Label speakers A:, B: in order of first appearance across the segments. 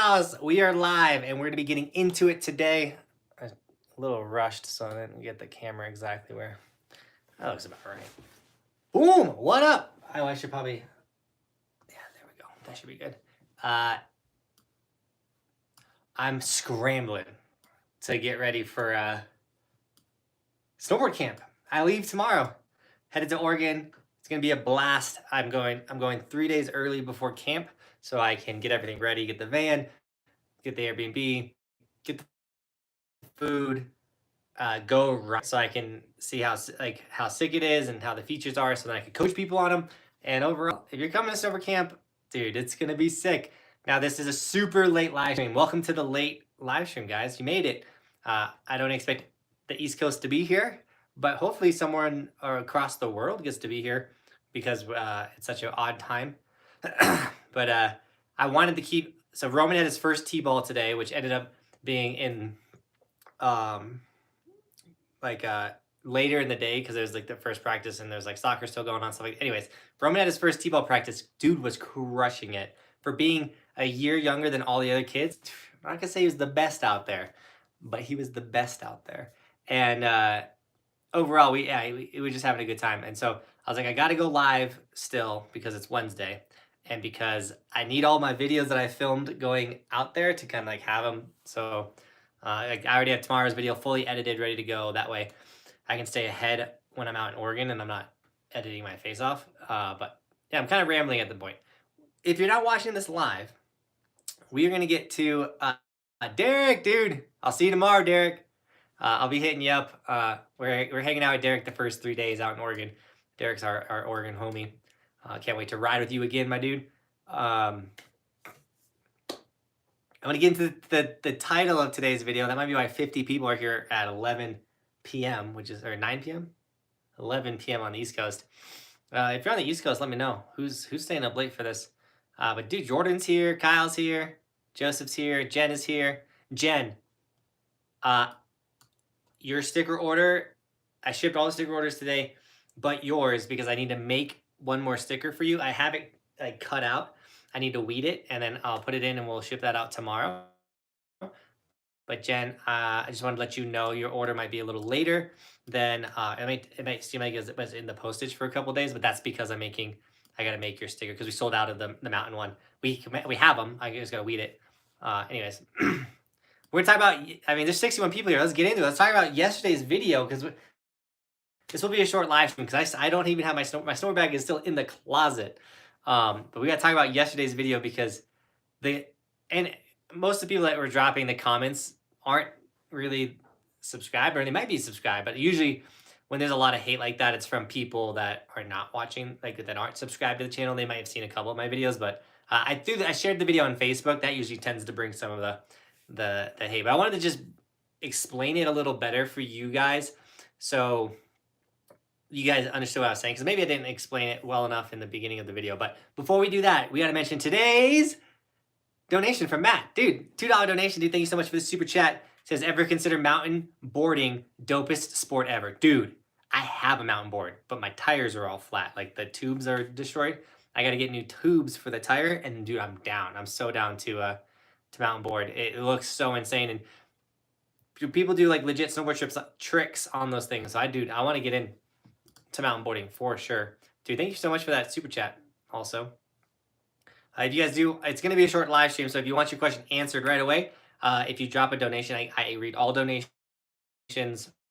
A: Buckhouse. We are live and we're going to be getting into it today. I'm a little rushed, so I didn't get the camera exactly where. That looks about right. Boom! What up? Oh, I should probably. Yeah, there we go. That should be good. I'm scrambling to get ready for snowboard camp. I leave tomorrow, headed to Oregon. It's gonna be a blast. I'm going 3 days early before camp so I can get everything ready, get the van, get the Airbnb, get the food, go right so I can see how sick it is and how the features are, so that I can coach people on them. And overall, if you're coming to snowboard camp, dude, it's gonna be sick. Now this is a super late live stream. Welcome to the late live stream, guys. You made it. I don't expect the East Coast to be here, but hopefully someone or across the world gets to be here because it's such an odd time. But I wanted to keep. So Roman had his first T-ball today, which ended up being in later in the day because there's like the first practice and there's like soccer still going on. So anyways, Roman had his first T-ball practice. Dude was crushing it for being a year younger than all the other kids. I'm not gonna say he was the best out there, but he was the best out there. And overall, we were just having a good time. And so I was like, I got to go live still because it's Wednesday, and because I need all my videos that I filmed going out there to kind of like have them. So I already have tomorrow's video fully edited, ready to go. That way I can stay ahead when I'm out in Oregon and I'm not editing my face off. But yeah, I'm kind of rambling at the point. If you're not watching this live, we are going to get to Derek, dude. I'll see you tomorrow, Derek. I'll be hitting you up. We're hanging out with Derek the first 3 days out in Oregon. Derek's our Oregon homie. Can't wait to ride with you again, my dude. I'm gonna get into the title of today's video. That might be why 50 people are here at 11 p.m., or 9 p.m. 11 p.m. on the East Coast. If you're on the East Coast, let me know who's staying up late for this. But dude, Jordan's here, Kyle's here, Joseph's here, Jen is here. Jen, your sticker order, I shipped all the sticker orders today, but yours, because I need to make one more sticker for you. I have it like cut out. I need to weed it, and then I'll put it in, and we'll ship that out tomorrow. But Jen, I just wanted to let you know your order might be a little later than it might seem like it was in the postage for a couple of days, but that's because I got to make your sticker because we sold out of the mountain one. We have them. I just got to weed it. Anyways. We're going to talk about, there's 61 people here. Let's get into it. Let's talk about yesterday's video because this will be a short live stream because I don't even have my snowboard bag is still in the closet. But we got to talk about yesterday's video because most of the people that were dropping the comments aren't really subscribed, or they might be subscribed, but usually when there's a lot of hate like that, it's from people that are not watching, like that aren't subscribed to the channel. They might have seen a couple of my videos, but I shared the video on Facebook. That usually tends to bring some of the hate, but I wanted to just explain it a little better for you guys so you guys understood what I was saying, because maybe I didn't explain it well enough in the beginning of the video. But before we do that, we got to mention today's donation from Matt. Dude, $2 donation. Dude, thank you so much for the super chat. It says, ever consider mountain boarding dopest sport ever? Dude, I have a mountain board, but my tires are all flat. Like the tubes are destroyed. I got to get new tubes for the tire, and dude, I'm down. I'm so down to mountain board. It looks so insane, and people do like legit snowboard tricks on those things. So I want to get in to mountain boarding for sure. Dude, thank you so much for that super chat. Also, if you guys do, it's going to be a short live stream, so if you want your question answered right away, if you drop a donation, I read all donations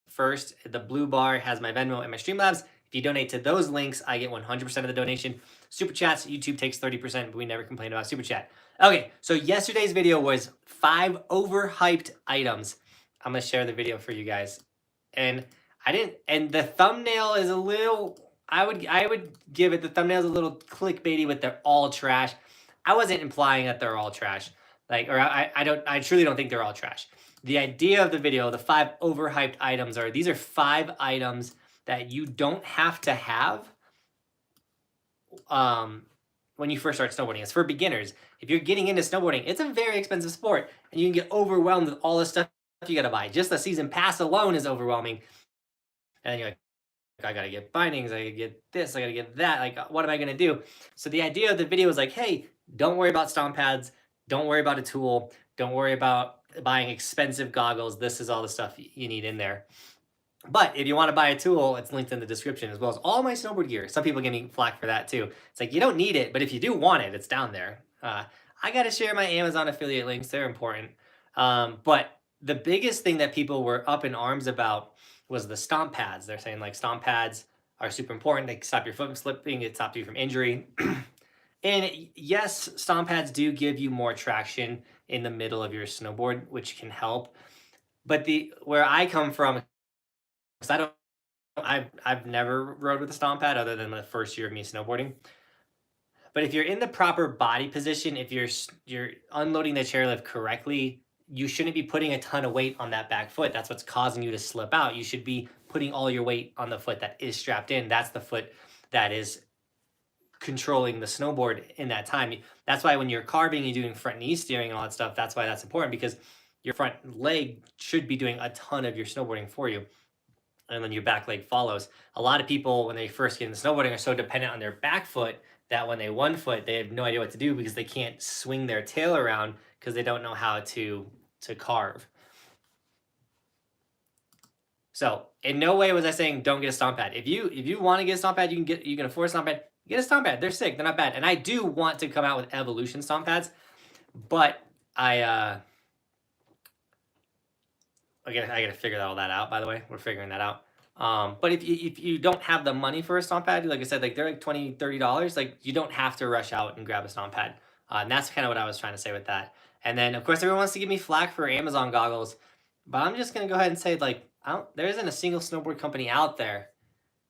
A: first. The blue bar has my Venmo and my Streamlabs. If you donate to those links, I get 100% of the donation. Super chats, YouTube takes 30%, but we never complain about super chat. Okay, so yesterday's video was 5 overhyped items. I'm gonna share the video for you guys, and the thumbnail is a little. I would give it, the thumbnail is a little clickbaity with they're all trash. I wasn't implying that they're all trash, I truly don't think they're all trash. The idea of the video, the 5 overhyped items these are 5 items that you don't have to have when you first start snowboarding. It's for beginners. If you're getting into snowboarding, it's a very expensive sport, and you can get overwhelmed with all the stuff you gotta buy. Just the season pass alone is overwhelming. And you're like, I gotta get bindings, I gotta get this, I gotta get that. Like, what am I gonna do? So the idea of the video is like, hey, don't worry about Stomp Pads. Don't worry about a tool. Don't worry about buying expensive goggles. This is all the stuff you need in there. But if you want to buy a tool, it's linked in the description, as well as all my snowboard gear. Some people get me flack for that too. It's like, you don't need it, but if you do want it, it's down there. I got to share my Amazon affiliate links. They're important. But the biggest thing that people were up in arms about was the Stomp Pads. They're saying like Stomp Pads are super important. They stop your foot from slipping. It stops you from injury. And yes, Stomp Pads do give you more traction in the middle of your snowboard, which can help. But where I come from, because I've never rode with a Stomp Pad other than the first year of me snowboarding. But if you're in the proper body position, if you're unloading the chairlift correctly, you shouldn't be putting a ton of weight on that back foot. That's what's causing you to slip out. You should be putting all your weight on the foot that is strapped in. That's the foot that is controlling the snowboard in that time. That's why when you're carving, you're doing front knee steering and all that stuff. That's why that's important, because your front leg should be doing a ton of your snowboarding for you. And then your back leg follows. A lot of people, when they first get into snowboarding, are so dependent on their back foot that when they one foot, they have no idea what to do because they can't swing their tail around because they don't know how to carve. So in no way was I saying don't get a Stomp Pad. If you want to get a Stomp Pad, you can afford a Stomp Pad. Get a Stomp Pad. They're sick. They're not bad. And I do want to come out with Evolution Stomp Pads, but I gotta figure all that out. By the way, we're figuring that out. But if you don't have the money for a Stomp Pad, like I said, like they're like $20, $30. Like you don't have to rush out and grab a Stomp Pad. And that's kind of what I was trying to say with that. And then of course everyone wants to give me flack for Amazon goggles, but I'm just gonna go ahead and say, like, there isn't a single snowboard company out there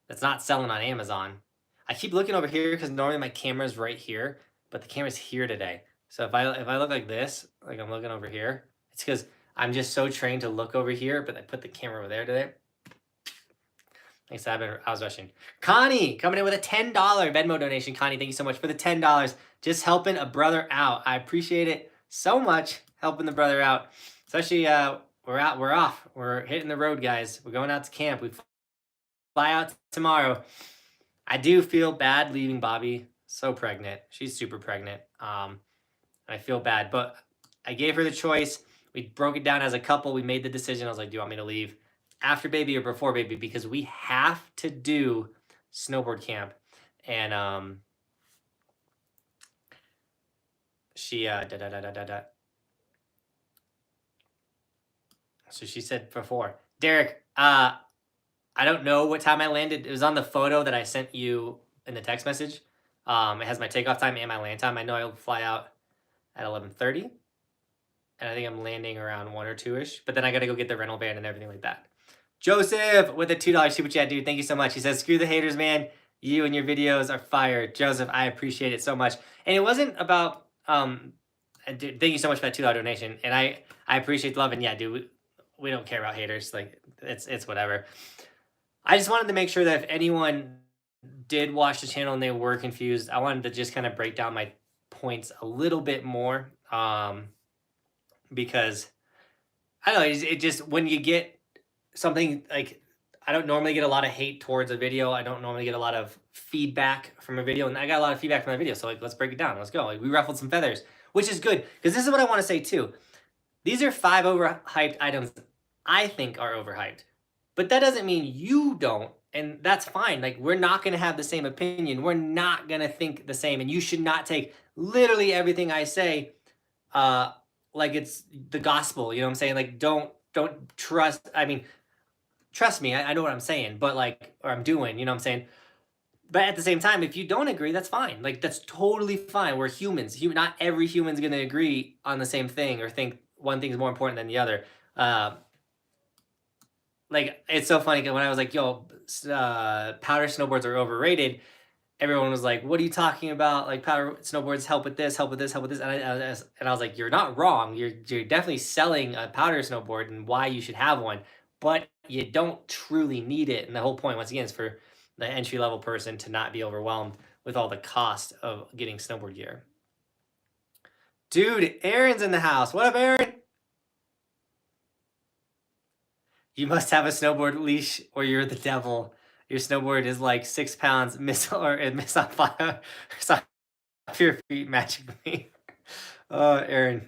A: that's not selling on Amazon. I keep looking over here because normally my camera's right here, but the camera's here today. So if I look like this, like I'm looking over here, it's because I'm just so trained to look over here, but I put the camera over there today. Thanks, I was rushing. Connie coming in with a $10 Venmo donation. Connie, thank you so much for the $10. Just helping a brother out. I appreciate it so much, helping the brother out. Especially we're off. We're hitting the road, guys. We're going out to camp. We fly out tomorrow. I do feel bad leaving Bobby so pregnant. She's super pregnant. I feel bad, but I gave her the choice. We broke it down as a couple. We made the decision. I was like, do you want me to leave after baby or before baby? Because we have to do snowboard camp. And she so she said before. Derek, I don't know what time I landed. It was on the photo that I sent you in the text message. It has my takeoff time and my land time. I know I'll fly out at 11:30. And I think I'm landing around 1 or 2-ish. But then I got to go get the rental van and everything like that. Joseph with a $2 super chat, dude. Thank you so much. He says, screw the haters, man. You and your videos are fire. Joseph, I appreciate it so much. And it wasn't about, dude, thank you so much for that $2 donation. And I appreciate the love. And yeah, dude, we don't care about haters. Like, it's whatever. I just wanted to make sure that if anyone did watch the channel and they were confused, I wanted to just kind of break down my points a little bit more. Because I don't know, it just, when you get something like, I don't normally get a lot of hate towards a video. I don't normally get a lot of feedback from a video, and I got a lot of feedback from my video. So like, let's break it down. Let's go. Like, we ruffled some feathers, which is good, because this is what I want to say too. These are 5 overhyped items I think are overhyped, but that doesn't mean you don't. And that's fine. Like, we're not going to have the same opinion. We're not going to think the same. And you should not take literally everything I say, like it's the gospel, you know what I'm saying? Like, don't trust, I mean, trust me, I know what I'm saying, but like, or I'm doing, you know what I'm saying? But at the same time, if you don't agree, that's fine. Like, that's totally fine. We're humans. Not every human's going to agree on the same thing or think one thing is more important than the other. Like, it's so funny because when I was like, yo, powder snowboards are overrated, everyone was like, what are you talking about? Like, powder snowboards help with this, help with this, help with this. And I was like, you're not wrong. You're definitely selling a powder snowboard and why you should have one, but you don't truly need it. And the whole point, once again, is for the entry-level person to not be overwhelmed with all the cost of getting snowboard gear. Dude, Aaron's in the house. What up, Aaron? You must have a snowboard leash or you're the devil. Your snowboard is like 6 pounds, miss on fire. Off your feet magically. Aaron,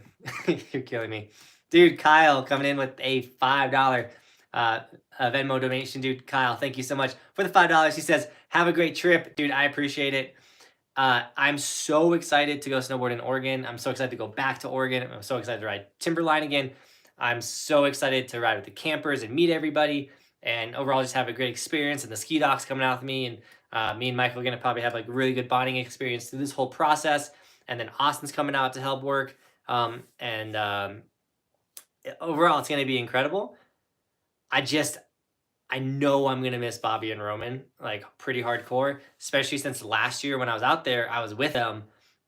A: you're killing me. Dude, Kyle coming in with a $5 Venmo donation. Dude, Kyle, thank you so much for the $5. He says, have a great trip. Dude, I appreciate it. I'm so excited to go snowboard in Oregon. I'm so excited to go back to Oregon. I'm so excited to ride Timberline again. I'm so excited to ride with the campers and meet everybody. And overall, just have a great experience. And the ski doc's coming out with me. And me and Michael are going to probably have like really good bonding experience through this whole process. And then Austin's coming out to help work. Overall, it's going to be incredible. I know I'm going to miss Bobby and Roman, like, pretty hardcore, especially since last year when I was out there, I was with them.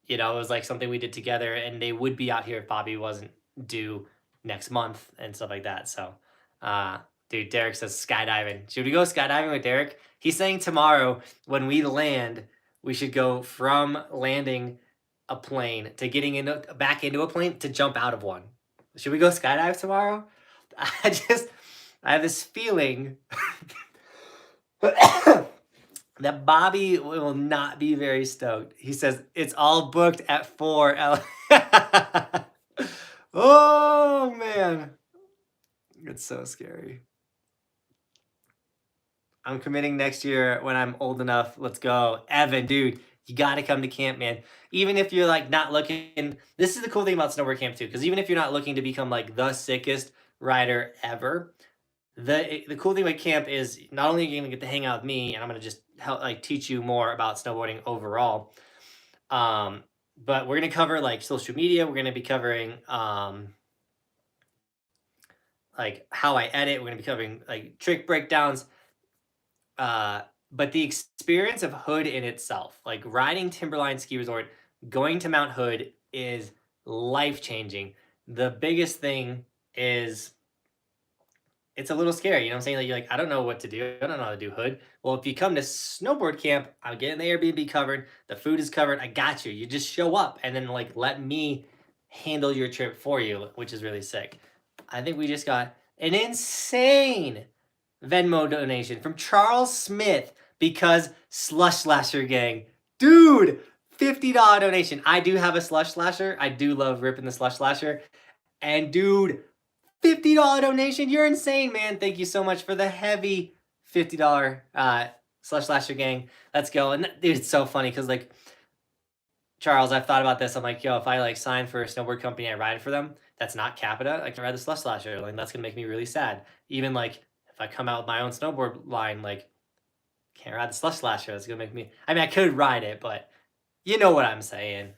A: You know, it was like something we did together, and they would be out here if Bobby wasn't due next month and stuff like that. So, dude, Derek says skydiving. Should we go skydiving with Derek? He's saying tomorrow when we land, we should go from landing a plane to getting back into a plane to jump out of one. Should we go skydive tomorrow? I have this feeling that Bobby will not be very stoked. He says, it's all booked at 4. Oh, man. It's so scary. I'm committing next year when I'm old enough. Let's go. Evan, dude, you got to come to camp, man. Even if you're like not looking, this is the cool thing about snowboard camp too, because even if you're not looking to become like the sickest rider ever, the cool thing with camp is not only are you gonna get to hang out with me, and I'm gonna just help like teach you more about snowboarding overall, but we're gonna cover like social media. We're gonna be covering like how I edit. We're gonna be covering like trick breakdowns. But the experience of Hood in itself, like riding Timberline Ski Resort, going to Mount Hood is life changing. The biggest thing is it's a little scary, you know what I'm saying? Like, you're like, I don't know what to do. I don't know how to do Hood. Well, if you come to snowboard camp, I'm getting the Airbnb covered. The food is covered. I got you. You just show up and then like let me handle your trip for you, which is really sick. I think we just got an insane Venmo donation from Charles Smith because Slush Slasher Gang. Dude, $50 donation. I do have a Slush Slasher. I do love ripping the Slush Slasher. And dude, $50 donation. You're insane, man. Thank you so much for the heavy $50 Slush Slasher Gang. Let's go. And dude, it's so funny because like Charles, I've thought about this. I'm like, yo, if I like sign for a snowboard company, I ride for them. That's not Capita. I can ride the Slush Slasher. Like that's gonna make me really sad. Even like if I come out with my own snowboard line, like can't ride the Slush Slasher. It's gonna make me. I mean, I could ride it, but you know what I'm saying.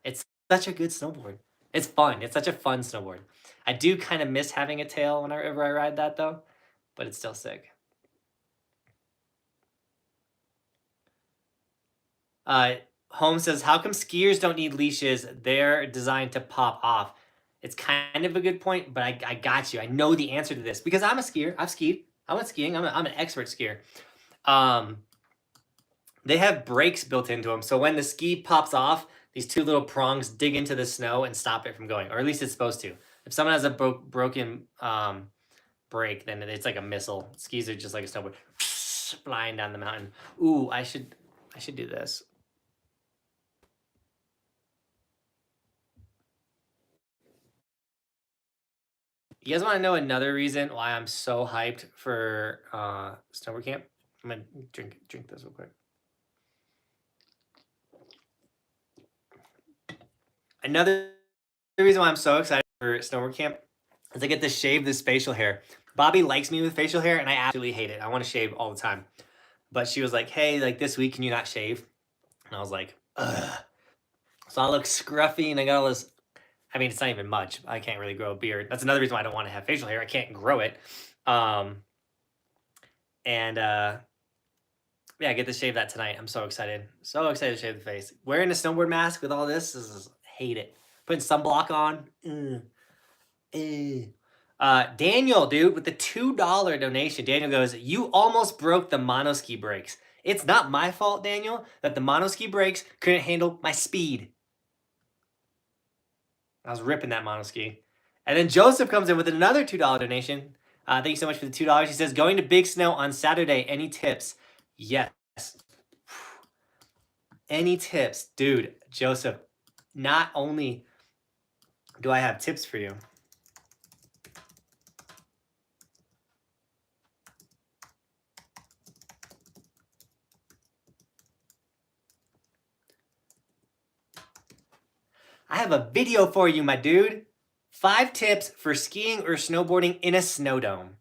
A: It's such a good snowboard. It's fun. It's such a fun snowboard. I do kind of miss having a tail whenever I ride that though, but it's still sick. Holmes says, how come skiers don't need leashes? They're designed to pop off. It's kind of a good point, but I got you. I know the answer to this because I'm a skier. I've skied. I went skiing. I'm an expert skier. They have brakes built into them. So when the ski pops off, these two little prongs dig into the snow and stop it from going, or at least it's supposed to. If someone has a broken brake, then it's like a missile. Skis are just like a snowboard flying down the mountain. Ooh, I should do this. You guys want to know another reason why I'm so hyped for snowboard camp? I'm gonna drink this real quick. Another reason why I'm so excited for snowboard camp is I get to shave this facial hair. Bobby likes me with facial hair, and I absolutely hate it. I want to shave all the time. But she was like, hey, like this week, can you not shave? And I was like, ugh. So I look scruffy, and I got all this. I mean, it's not even much. I can't really grow a beard. That's another reason why I don't want to have facial hair. I can't grow it. Yeah, I get to shave that tonight. I'm so excited. So excited to shave the face. Wearing a snowboard mask with all this is hate it. Putting sunblock on. Daniel, dude, with the $2 donation, Daniel goes, you almost broke the monoski brakes. It's not my fault, Daniel, that the monoski brakes couldn't handle my speed. I was ripping that monoski. And then Joseph comes in with another $2 donation. Thank you so much for the $2. He says, going to Big Snow on Saturday. Any tips? Yes. Any tips? Dude, Joseph, not only do I have tips for you? I have a video for you, my dude. 5 tips for skiing or snowboarding in a snow dome.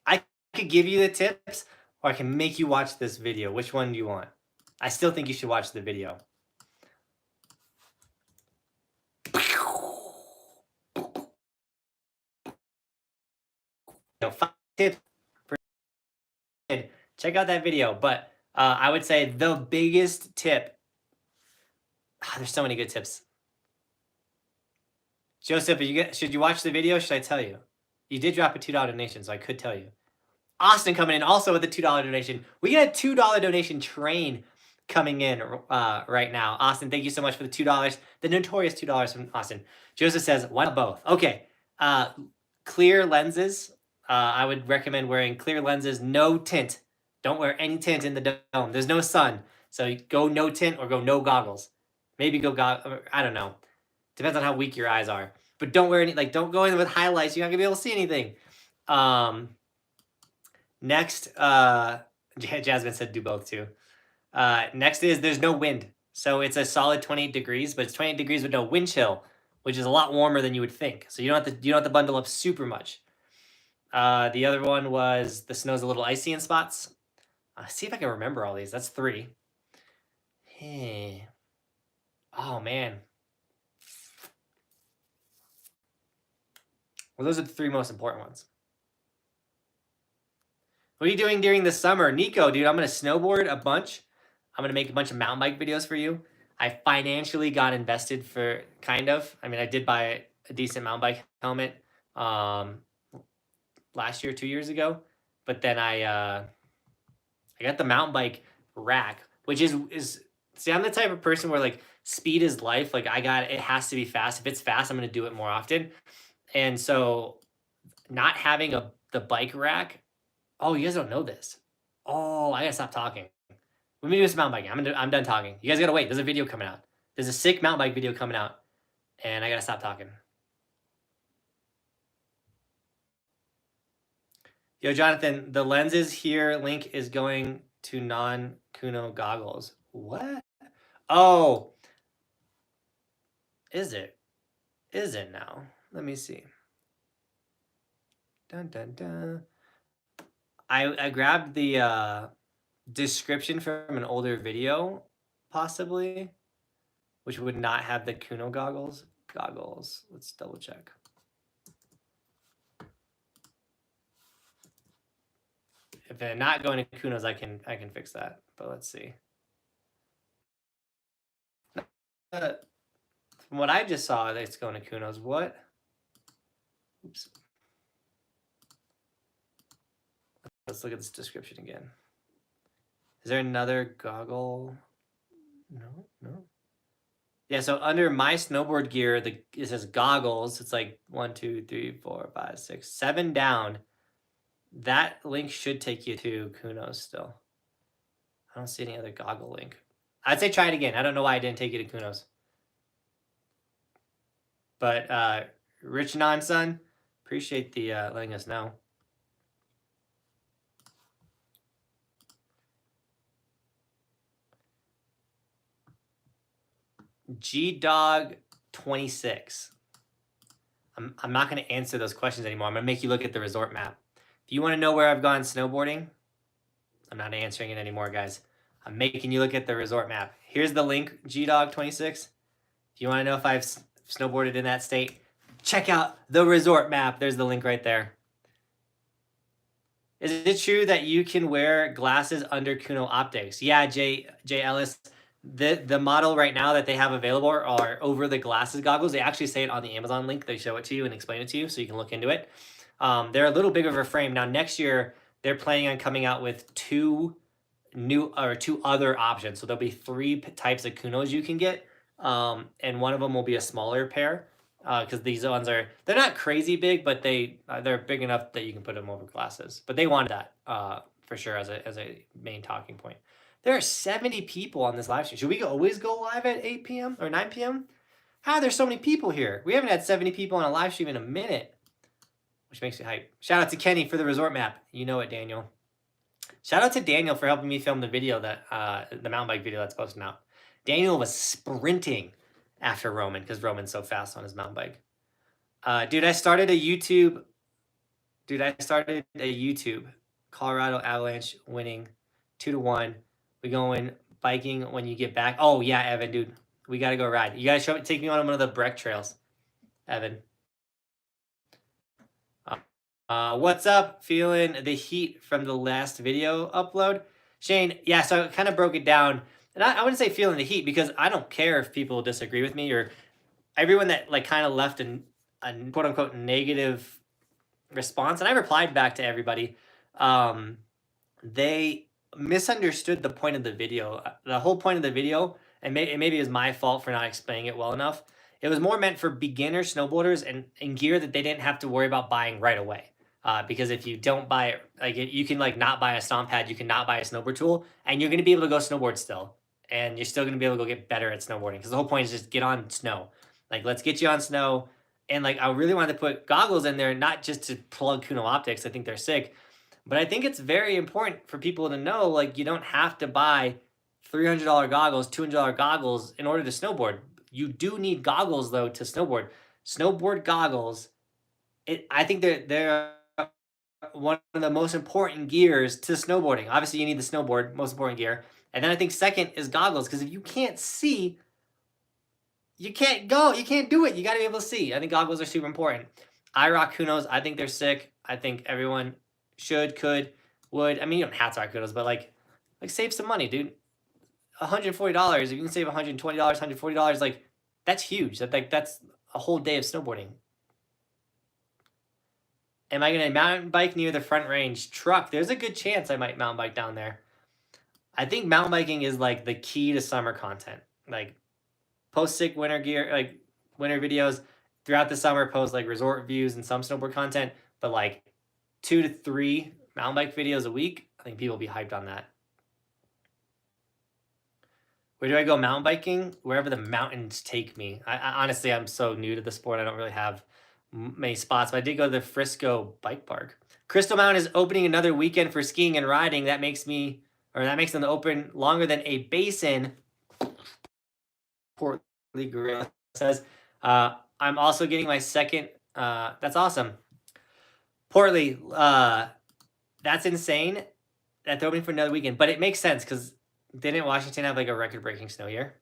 A: I could give you the tips, or I can make you watch this video. Which one do you want? I still think you should watch the video. So 5 tips for check out that video. But I would say the biggest tip. There's so many good tips. Joseph, should you watch the video? Should I tell you? You did drop a $2 donation, so I could tell you. Austin coming in also with a $2 donation. We got a $2 donation train coming in right now. Austin, thank you so much for the $2. The notorious $2 from Austin. Joseph says, why not both? Okay. Clear lenses. I would recommend wearing clear lenses, no tint. Don't wear any tint in the dome. There's no sun. So go no tint or go no goggles. Maybe go I don't know. Depends on how weak your eyes are. But don't wear any, don't go in with highlights. You're not gonna be able to see anything. Next, Jasmine said do both too. Next is there's no wind. So it's a solid 28 degrees, but it's 28 degrees with no wind chill, which is a lot warmer than you would think. So you don't have to bundle up super much. The other one was the snow's a little icy in spots. See if I can remember all these. That's 3. Hey. Oh man. Well, those are the 3 most important ones. What are you doing during the summer? Nico, dude, I'm going to snowboard a bunch. I'm going to make a bunch of mountain bike videos for you. I financially got invested for, kind of. I mean, I did buy a decent mountain bike helmet last year, 2 years ago. But then I got the mountain bike rack, which is see, I'm the type of person where speed is life. It has to be fast. If it's fast, I'm going to do it more often. And so not having the bike rack. Oh, you guys don't know this. Oh, I gotta stop talking. Let me do this mountain biking. I'm done talking. You guys gotta wait. There's a video coming out. There's a sick mountain bike video coming out. And I gotta stop talking. Yo, Jonathan, the lenses here link is going to non-Kuno goggles. What? Oh. Is it? Is it now? Let me see. Dun, dun, dun. I grabbed the description from an older video, possibly, which would not have the Kuno goggles. Let's double check. If they're not going to Kunos, I can fix that. But let's see. From what I just saw, it's going to Kunos. What? Oops. Let's look at this description again. Is there another goggle? No. Yeah, so under my snowboard gear, it says goggles. It's 1, 2, 3, 4, 5, 6, 7 down. That link should take you to Kunos still. I don't see any other goggle link. I'd say try it again. I don't know why I didn't take you to Kunos. But Rich Non-Son, appreciate the letting us know. GDog26. I'm not going to answer those questions anymore. I'm going to make you look at the resort map. If you want to know where I've gone snowboarding, I'm not answering it anymore, guys. I'm making you look at the resort map. Here's the link, GDog26. If you want to know if I've snowboarded in that state, check out the resort map. There's the link right there. Is it true that you can wear glasses under Kuno optics? Yeah, J Ellis. The model right now that they have available are over the glasses goggles. They actually say it on the Amazon link. They show it to you and explain it to you so you can look into it. They're a little bigger of a frame. Now, next year, they're planning on coming out with 2 other options. So there'll be 3 types of Kunos you can get. And one of them will be a smaller pair because these ones they're not crazy big, but they're big enough that you can put them over glasses. But they wanted that for sure as a main talking point. There are 70 people on this live stream. Should we always go live at 8 p.m. or 9 p.m.? How are there so many people here? We haven't had 70 people on a live stream in a minute, which makes me hype. Shout out to Kenny for the resort map. You know it, Daniel. Shout out to Daniel for helping me film the video that the mountain bike video that's posting out. Daniel was sprinting after Roman because Roman's so fast on his mountain bike. Dude, I started a YouTube. Colorado Avalanche winning 2-1. We going biking when you get back. Oh yeah, Evan, dude, we gotta go ride. You gotta take me on one of the Breck trails, Evan. What's up? Feeling the heat from the last video upload, Shane? Yeah, so I kind of broke it down, and I wouldn't say feeling the heat because I don't care if people disagree with me or everyone that like kind of left a quote unquote negative response, and I replied back to everybody. They misunderstood the point of the video. The whole point of the video, and maybe it was my fault for not explaining it well enough. It was more meant for beginner snowboarders and gear that they didn't have to worry about buying right away. Because if you don't buy it, like you can like not buy a stomp pad, you can not buy a snowboard tool, and you're going to be able to go snowboard still, and you're still going to be able to go get better at snowboarding. Because the whole point is just get on snow. Like let's get you on snow. And like I really wanted to put goggles in there, not just to plug Kuno optics. I think they're sick, but I think it's very important for people to know like you don't have to buy $300 goggles, $200 goggles in order to snowboard. You do need goggles though to snowboard. Snowboard goggles, I think they're one of the most important gears to snowboarding. Obviously, you need the snowboard, most important gear. And then I think second is goggles, because if you can't see, you can't go. You can't do it. You got to be able to see. I think goggles are super important. I rock Kunos. I think they're sick. I think everyone should, could, would. I mean, you don't have to rock Kunos, but like save some money, dude. $140. If you can save $120, $140, like that's huge. That's a whole day of snowboarding. Am I going to mountain bike near the Front Range truck? There's a good chance I might mountain bike down there. I think mountain biking is like the key to summer content. Like post sick winter gear, like winter videos throughout the summer, post like resort views and some snowboard content, but like 2 to 3 mountain bike videos a week. I think people will be hyped on that. Where do I go mountain biking? Wherever the mountains take me. I honestly, I'm so new to the sport. I don't really have many spots, but I did go to the Frisco Bike Park. Crystal Mountain is opening another weekend for skiing and riding. That makes them open longer than a basin. Portly Gorilla says, I'm also getting my second. That's awesome. Portly, that's insane that they're opening for another weekend, but it makes sense because didn't Washington have like a record-breaking snow year?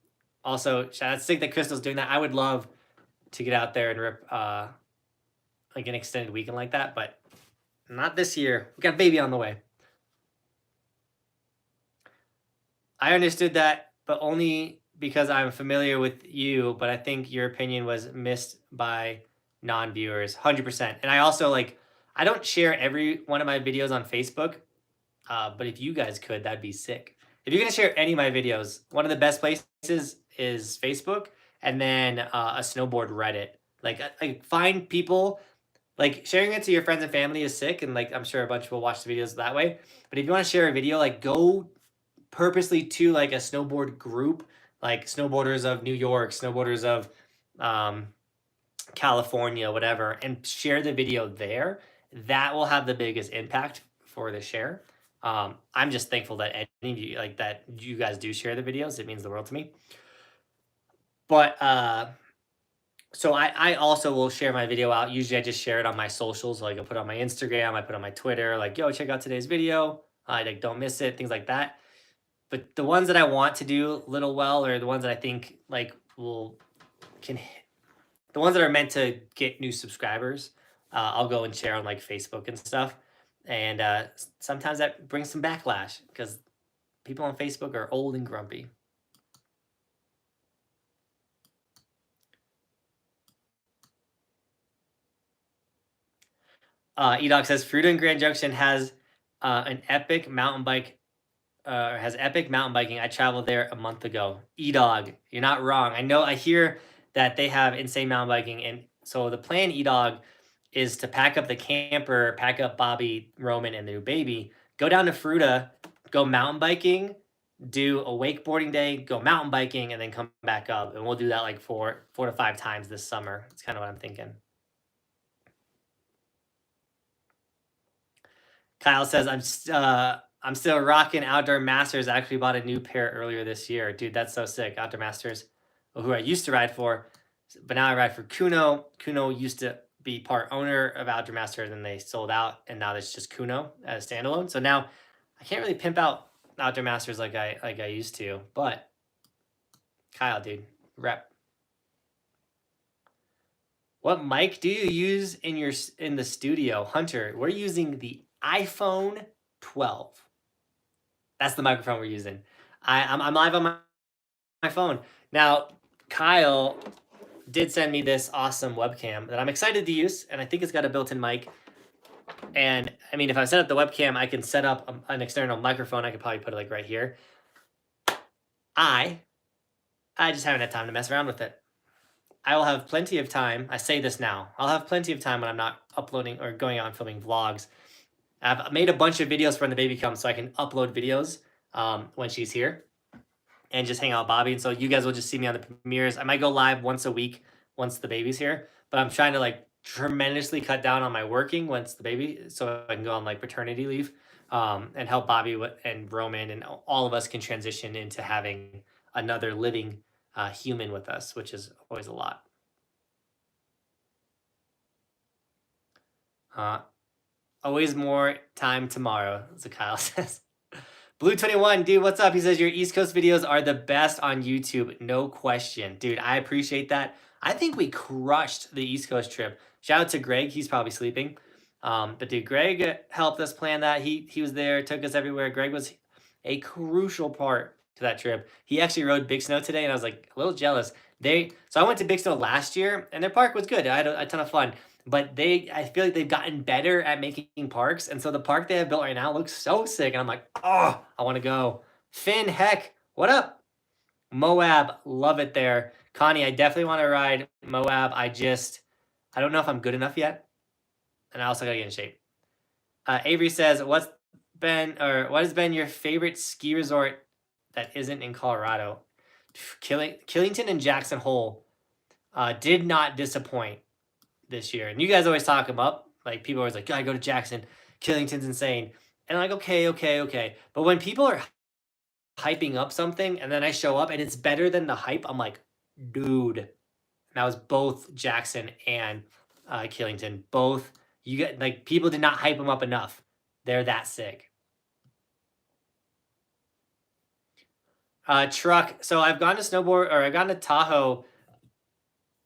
A: Also, shout out to that Crystal's doing that. I would love to get out there and rip like an extended weekend like that, but not this year. We got a baby on the way. I understood that, but only because I'm familiar with you, but I think your opinion was missed by non-viewers, 100%. And I also I don't share every one of my videos on Facebook, but if you guys could, that'd be sick. If you're going to share any of my videos, one of the best places is Facebook, and then a snowboard Reddit. Like find people, like sharing it to your friends and family is sick, and like I'm sure a bunch of people watch the videos that way. But if you want to share a video, like go purposely to like a snowboard group, like snowboarders of New York, snowboarders of California, whatever, and share the video there. That will have the biggest impact for the share. I'm just thankful that any of you that you guys do share the videos. It means the world to me. But so I also will share my video out. Usually I just share it on my socials. Like I put it on my Instagram, I put it on my Twitter, like, yo, check out today's video. Like don't miss it, things like that. But the ones that I want to do little well, or the ones that I think like the ones that are meant to get new subscribers, I'll go and share on like Facebook and stuff. And sometimes that brings some backlash because people on Facebook are old and grumpy. Edog says Fruita in Grand Junction has an epic mountain bike. Has epic mountain biking. I traveled there a month ago. Edog, you're not wrong. I hear that they have insane mountain biking, and so the plan, Edog, is to pack up the camper, pack up Bobby, Roman, and the new baby, go down to Fruita, go mountain biking, do a wakeboarding day, go mountain biking, and then come back up. And we'll do that like four to 5 times this summer. It's kind of what I'm thinking. Kyle says, I'm still rocking Outdoor Masters. I actually bought a new pair earlier this year. Dude, that's so sick. Outdoor Masters, who I used to ride for, but now I ride for Kuno. Kuno used to be part owner of Outdoor Masters, and they sold out, and now it's just Kuno as a standalone. So now I can't really pimp out Outdoor Masters like I used to. But Kyle, dude, rep. What mic do you use in the studio? Hunter, we're using the iPhone 12. That's the microphone we're using. I'm live on my phone. Now, Kyle did send me this awesome webcam that I'm excited to use, and I think it's got a built-in mic. And I mean, if I set up the webcam, I can set up an external microphone. I could probably put it like right here. I just haven't had time to mess around with it. I will have plenty of time. I say this now. I'll have plenty of time when I'm not uploading or going out and filming vlogs. I've made a bunch of videos for when the baby comes, so I can upload videos when she's here and just hang out with Bobby. And so you guys will just see me on the premieres. I might go live once a week once the baby's here, but I'm trying to like tremendously cut down on my working once the baby, so I can go on like paternity leave and help Bobby and Roman, and all of us can transition into having another living human with us, which is always a lot. Always more time tomorrow, as Kyle says. Blue21, dude, what's up? He says, your East Coast videos are the best on YouTube. No question. Dude, I appreciate that. I think we crushed the East Coast trip. Shout out to Greg. He's probably sleeping. But dude, Greg helped us plan that. He was there, took us everywhere. Greg was a crucial part to that trip. He actually rode Big Snow today, and I was like a little jealous. So I went to Big Snow last year, and their park was good. I had a ton of fun. But I feel like they've gotten better at making parks. And so the park they have built right now looks so sick. And I'm like, oh, I want to go. Finn, heck, what up? Moab, love it there. Connie, I definitely want to ride Moab. I don't know if I'm good enough yet. And I also got to get in shape. Avery says, what has been your favorite ski resort that isn't in Colorado? Killington and Jackson Hole did not disappoint this year. And you guys always talk them up. Like, people are always like, gotta go to Jackson. Killington's insane. And I'm like, okay. But when people are hyping up something and then I show up and it's better than the hype, I'm like, dude. And that was both Jackson and Killington. Both, people did not hype them up enough. They're that sick. Truck. So I've gone to Tahoe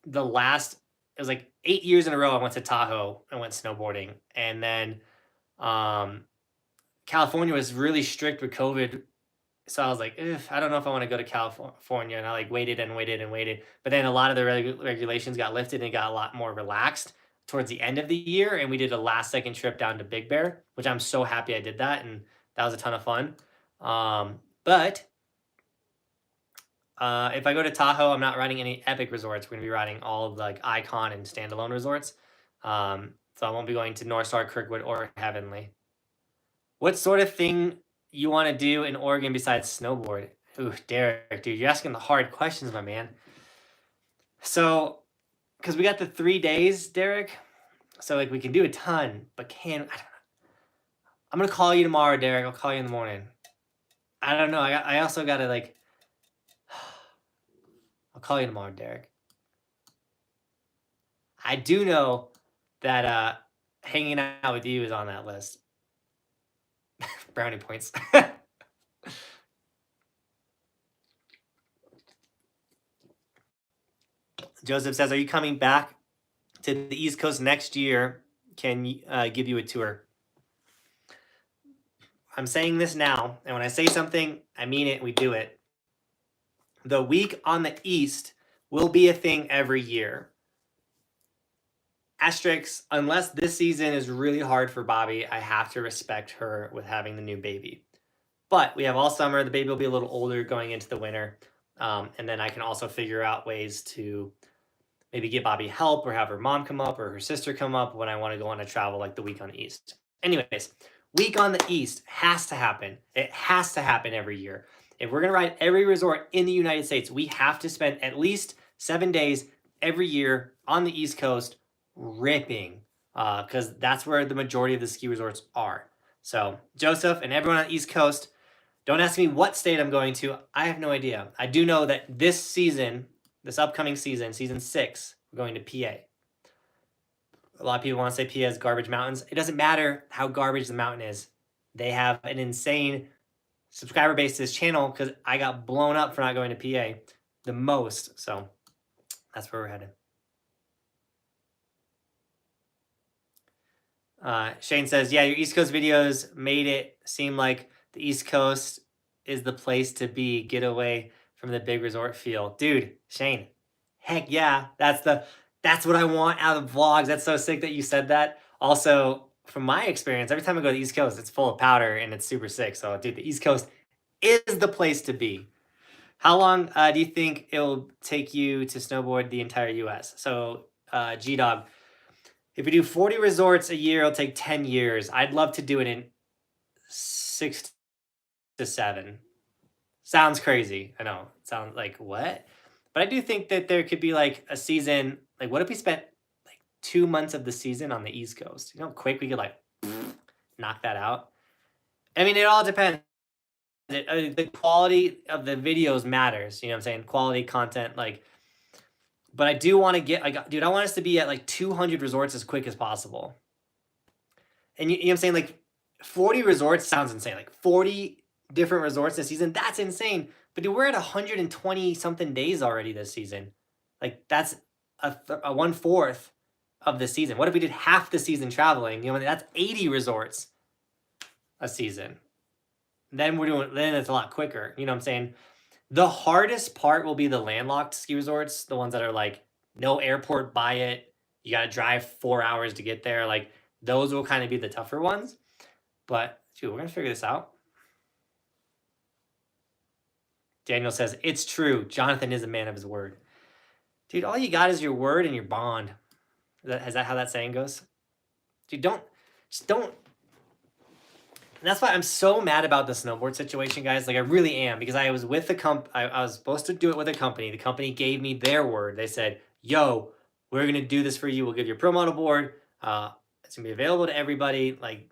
A: it was like 8 years in a row I went to Tahoe and went snowboarding. And then California was really strict with COVID. So I was like, I don't know if I want to go to California. And I like waited. But then a lot of the regulations got lifted and it got a lot more relaxed towards the end of the year. And we did a last second trip down to Big Bear, which I'm so happy I did that. And that was a ton of fun. But if I go to Tahoe, I'm not riding any epic resorts. We're going to be riding all of like icon and standalone resorts. So I won't be going to North Star, Kirkwood, or Heavenly. What sort of thing you want to do in Oregon besides snowboard? Ooh, Derek, dude, you're asking the hard questions, my man. So, because we got the 3 days, Derek. So like we can do a ton, but I don't know. I'm going to call you tomorrow, Derek. I'll call you in the morning. I don't know. I also got to like... I'll call you tomorrow, Derek. I do know that hanging out with you is on that list. Brownie points. Joseph says, are you coming back to the East Coast next year? Can give you a tour. I'm saying this now, and when I say something, I mean it, we do it. The week on the East will be a thing every year. Asterisks, unless this season is really hard for Bobby, I have to respect her with having the new baby. But we have all summer. The baby will be a little older going into the winter. And then I can also figure out ways to maybe get Bobby help or have her mom come up or her sister come up when I want to go on a travel like the week on the East. Anyways, week on the East has to happen. It has to happen every year. If we're going to ride every resort in the United States, we have to spend at least 7 days every year on the East Coast ripping, because that's where the majority of the ski resorts are. So Joseph and everyone on the East Coast, don't ask me what state I'm going to. I have no idea. I do know that this season, this upcoming season, season 6, we're going to PA. A lot of people want to say PA has garbage mountains. It doesn't matter how garbage the mountain is. They have an insane subscriber base to this channel because I got blown up for not going to PA the most. So that's where we're headed. Shane says, yeah, your East Coast videos made it seem like the East Coast is the place to be. Get away from the big resort feel. Dude, Shane, heck yeah. That's what I want out of vlogs. That's so sick that you said that. Also, from my experience, every time I go to the East Coast, it's full of powder and it's super sick. So, dude, the East Coast is the place to be. How long do you think it'll take you to snowboard the entire U.S.? So, G-Dog, if we do 40 resorts a year, it'll take 10 years. I'd love to do it in 6 to 7. Sounds crazy. I know. Sounds like, what? But I do think that there could be like a season. Like, what if we spent like 2 months of the season on the East Coast? You know how quick we could like knock that out? I mean, it all depends. The quality of the videos matters. You know what I'm saying? Quality content, like. But I do want to get, like, dude, I want us to be at like 200 resorts as quick as possible. And you know what I'm saying? Like 40 resorts sounds insane. Like 40 different resorts this season, that's insane. But dude, we're at 120 something days already this season. Like that's a 1/4 of the season. What if we did half the season traveling? You know, that's 80 resorts a season. Then it's a lot quicker. You know what I'm saying? The hardest part will be the landlocked ski resorts, the ones that are like no airport by it. You got to drive 4 hours to get there. Like those will kind of be the tougher ones. But dude, we're going to figure this out. Daniel says, it's true. Johnathan is a man of his word. Dude, all you got is your word and your bond. Is that how that saying goes? Dude, don't. And that's why I'm so mad about the snowboard situation, guys. Like, I really am, because I was with the I was supposed to do it with a company. The company gave me their word. They said, yo, we're going to do this for you. We'll give you a pro model board. It's going to be available to everybody. Like,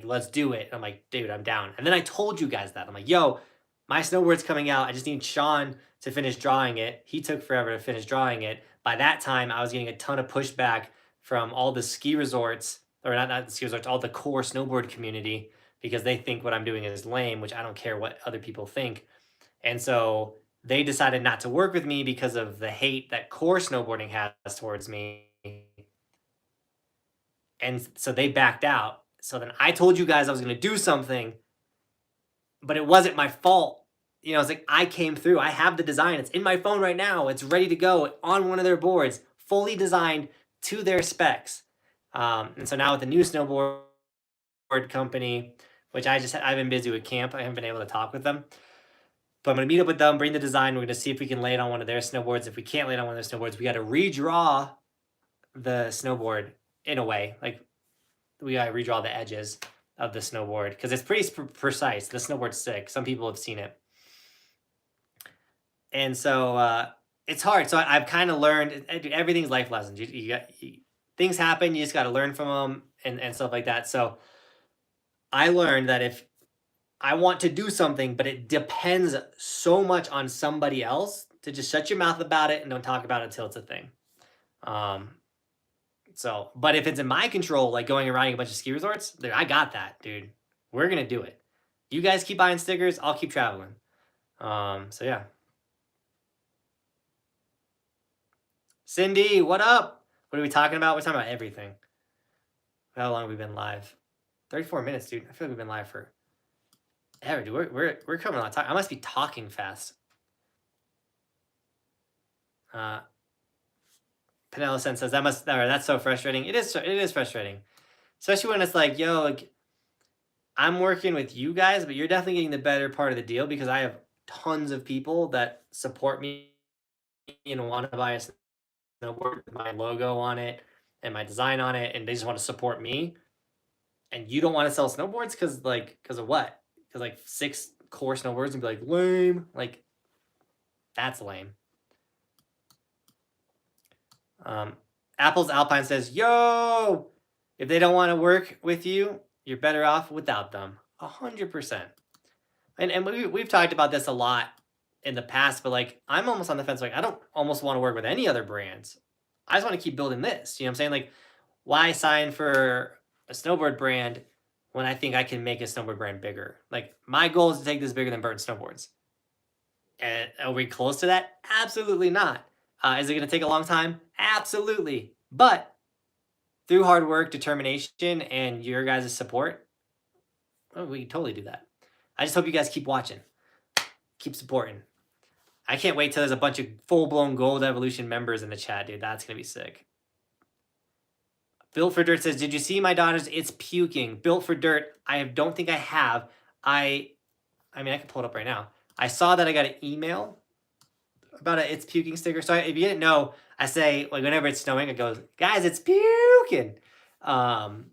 A: let's do it. And I'm like, dude, I'm down. And then I told you guys that. I'm like, yo, my snowboard's coming out. I just need Sean to finish drawing it. He took forever to finish drawing it. By that time, I was getting a ton of pushback from all the ski resorts, or not the ski resorts, all the core snowboard community, because they think what I'm doing is lame, which I don't care what other people think. And so they decided not to work with me because of the hate that core snowboarding has towards me. And so they backed out. So then I told you guys I was going to do something, but it wasn't my fault. You know, it's like I came through. I have the design. It's in my phone right now. It's ready to go on one of their boards, fully designed to their specs. And so now with the new snowboard company, which I've been busy with camp. I haven't been able to talk with them. But I'm going to meet up with them, bring the design. We're going to see if we can lay it on one of their snowboards. If we can't lay it on one of their snowboards, we got to redraw the snowboard in a way. Like, we got to redraw the edges of the snowboard because it's pretty precise. The snowboard's sick. Some people have seen it. And so it's hard. So I've kind of learned, everything's life lessons. Things happen. You just got to learn from them and stuff like that. So I learned that if I want to do something, but it depends so much on somebody else, to just shut your mouth about it and don't talk about it until it's a thing. But if it's in my control, like going and riding a bunch of ski resorts, dude, I got that, dude. We're going to do it. You guys keep buying stickers. I'll keep traveling. So yeah. Cindy, what up? What are we talking about? We're talking about everything. How long have we been live? 34 minutes, dude. I feel like we've been live for ever, dude. We're coming on time. I must be talking fast. Penelope says that's so frustrating. It is frustrating. Especially when it's like, yo, like, I'm working with you guys, but you're definitely getting the better part of the deal because I have tons of people that support me and want to buy a snowboard with my logo on it and my design on it, and they just want to support me. And you don't want to sell snowboards because of what? Because like core snowboarders and be like, lame. Like, that's lame. Apple's Alpine says, yo, if they don't want to work with you, you're better off without them. 100%. And we've talked about this a lot in the past, but like, I'm almost on the fence. Like, I don't almost want to work with any other brands. I just want to keep building this. You know what I'm saying? Like, why sign for a snowboard brand when I think I can make a snowboard brand bigger? Like, my goal is to take this bigger than Burton Snowboards. And are we close to that? Absolutely not. Is it going to take a long time? Absolutely. But through hard work, determination, and your guys' support, oh, we can totally do that. I just hope you guys keep watching. Keep supporting. I can't wait till there's a bunch of full-blown Gold Evolution members in the chat, dude. That's going to be sick. Built for Dirt says, did you see my daughter's It's Puking? Built for Dirt, I don't think I have. I mean, I can pull it up right now. I saw that I got an email about a It's Puking sticker. So if you didn't know, I say, like, whenever it's snowing, it goes, guys, it's puking. And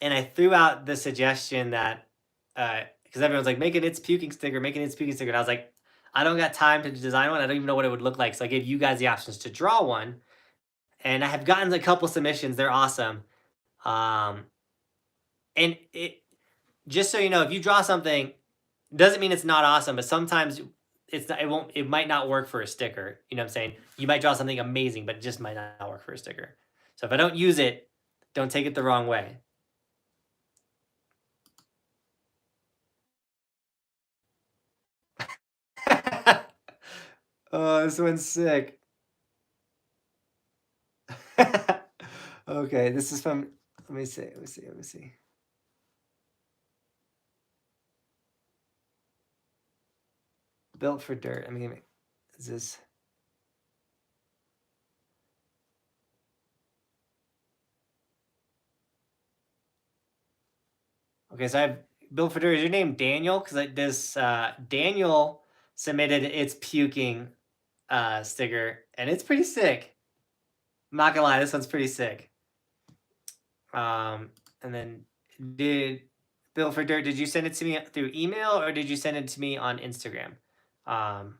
A: I threw out the suggestion that, because everyone's like, make an It's Puking sticker, make an It's Puking sticker. And I was like, I don't got time to design one. I don't even know what it would look like. So I gave you guys the options to draw one. And I have gotten a couple submissions. They're awesome. And it, just so you know, if you draw something, doesn't mean it's not awesome, but sometimes it's not, it might not work for a sticker. You know what I'm saying? You might draw something amazing, but it just might not work for a sticker. So if I don't use it, don't take it the wrong way. Oh, this one's sick. Okay, this is from, let me see. Built for Dirt. I mean, is this? Okay, so I have Built for Dirt. Is your name Daniel? Because like this, Daniel submitted It's Puking sticker, and it's pretty sick. I'm not gonna lie, this one's pretty sick. And then Built for Dirt, did you send it to me through email or did you send it to me on Instagram? Ryan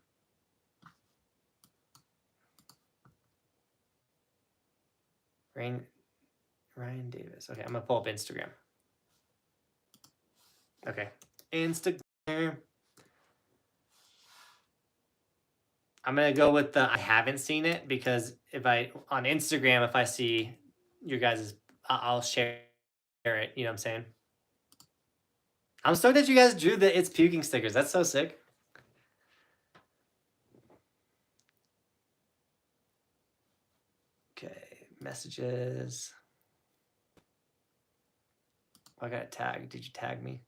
A: Davis. Okay, I'm gonna pull up Instagram. Okay, Instagram. I'm gonna go with the I haven't seen it, because if I on Instagram, if I see your guys', I'll share it. You know what I'm saying? I'm stoked that you guys drew the It's Puking stickers. That's so sick. Okay, messages. I got tagged. Did you tag me?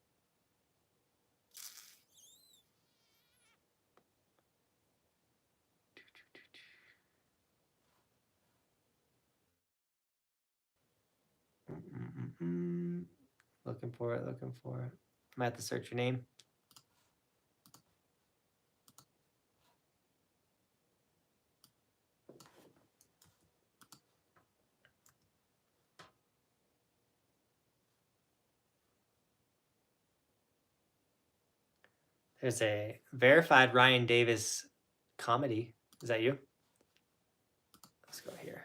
A: Looking for it. I'm gonna have to search your name. There's a verified Ryan Davis comedy. Is that you? Let's go here.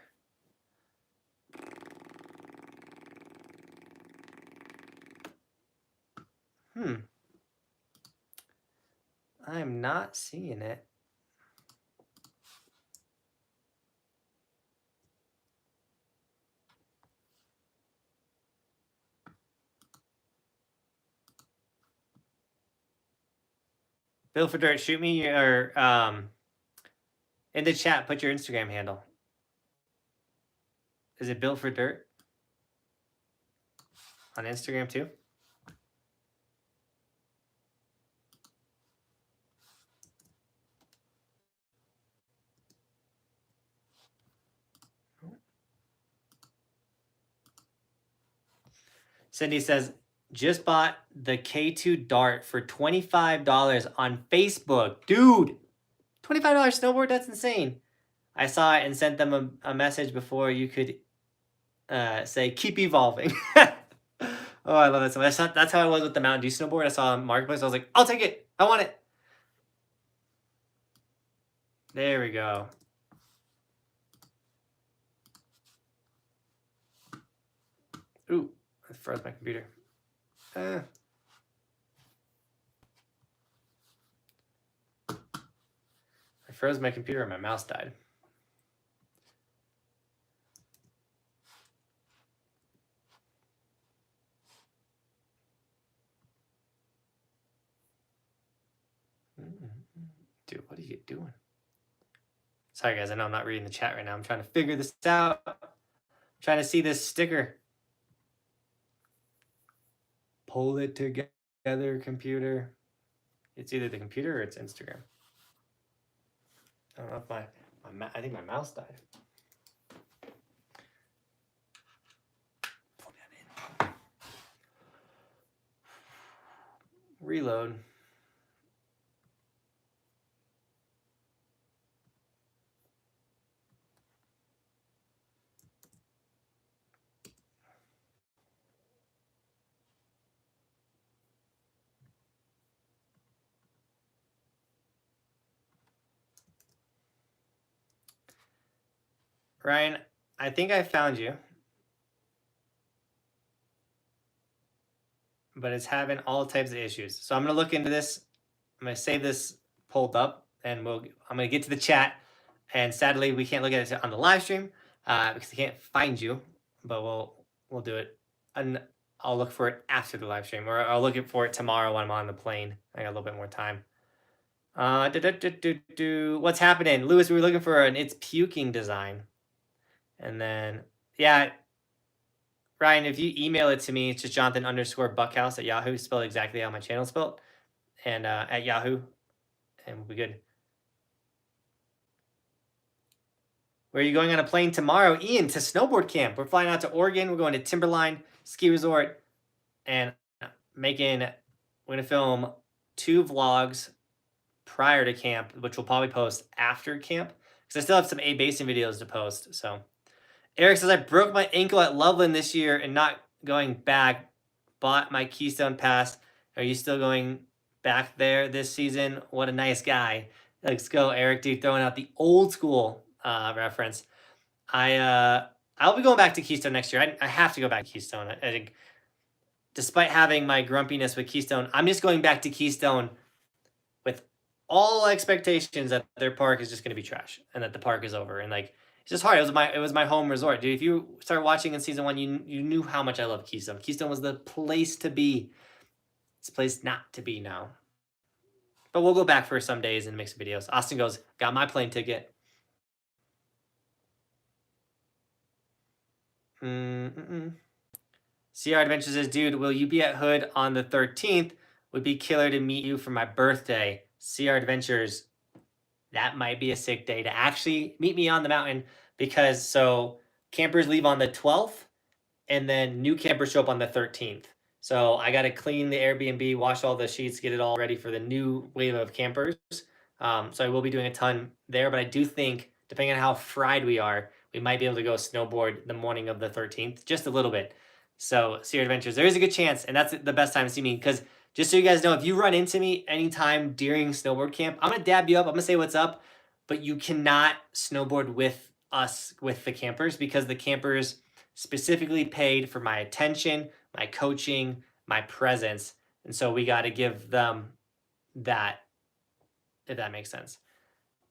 A: I'm not seeing it. Built for Dirt, shoot me your in the chat, put your Instagram handle. Is it Built for Dirt? On Instagram too? Cindy says, just bought the K2 Dart for $25 on Facebook. Dude, $25 snowboard? That's insane. I saw it and sent them a message before you could say, keep evolving. Oh, I love that so much. That's how I was with the Mountain Dew snowboard. I saw a marketplace. I was like, I'll take it. I want it. There we go. Ooh, I froze my computer. I froze my computer and my mouse died. Dude, what are you doing? Sorry, guys. I know I'm not reading the chat right now. I'm trying to figure this out. I'm trying to see this sticker. Pull it together, computer. It's either the computer or it's Instagram. I don't know if I think my mouse died. Plug that in. Reload. Ryan, I think I found you. But it's having all types of issues. So I'm going to look into this. I'm going to save this pulled up, and I'm going to get to the chat. And sadly, we can't look at it on the live stream because I can't find you. But we'll do it. And I'll look for it after the live stream, or I'll look for it tomorrow when I'm on the plane. I got a little bit more time. What's happening, Lewis? We were looking for an "It's Puking" design, and then yeah, Ryan, if you email it to me, it's just Johnathan_Buckhouse at Yahoo, spelled exactly how my channel spelled, and at Yahoo, and we'll be good. Where are you going on a plane tomorrow, Ian? To snowboard camp. We're flying out to Oregon. We're going to Timberline Ski Resort, and we're gonna film 2 vlogs prior to camp, which we'll probably post after camp, because I still have some A Basin videos to post. So Eric says, I broke my ankle at Loveland this year and not going back. Bought my Keystone Pass. Are you still going back there this season? What a nice guy. Let's go, Eric, dude, throwing out the old school reference. I'll be going back to Keystone next year. I have to go back to Keystone. I think despite having my grumpiness with Keystone, I'm just going back to Keystone with all expectations that their park is just going to be trash and that the park is over. And like, it's just hard. It was my home resort, dude. If you started watching in season 1, you knew how much I love Keystone. Keystone was the place to be. It's a place not to be now. But we'll go back for some days and make some videos. Austin goes, got my plane ticket. CR Adventure says, dude, will you be at Hood on the 13th? Would be killer to meet you for my birthday. CR Adventures, that might be a sick day to actually meet me on the mountain, because so campers leave on the 12th and then new campers show up on the 13th. So I got to clean the Airbnb, wash all the sheets, get it all ready for the new wave of campers. So I will be doing a ton there, but I do think, depending on how fried we are, we might be able to go snowboard the morning of the 13th, just a little bit. So Sea Adventures, there is a good chance, and that's the best time to see me, because just so you guys know, if you run into me anytime during snowboard camp, I'm going to dab you up. I'm going to say what's up, but you cannot snowboard with us, with the campers, because the campers specifically paid for my attention, my coaching, my presence. And so we got to give them that, if that makes sense.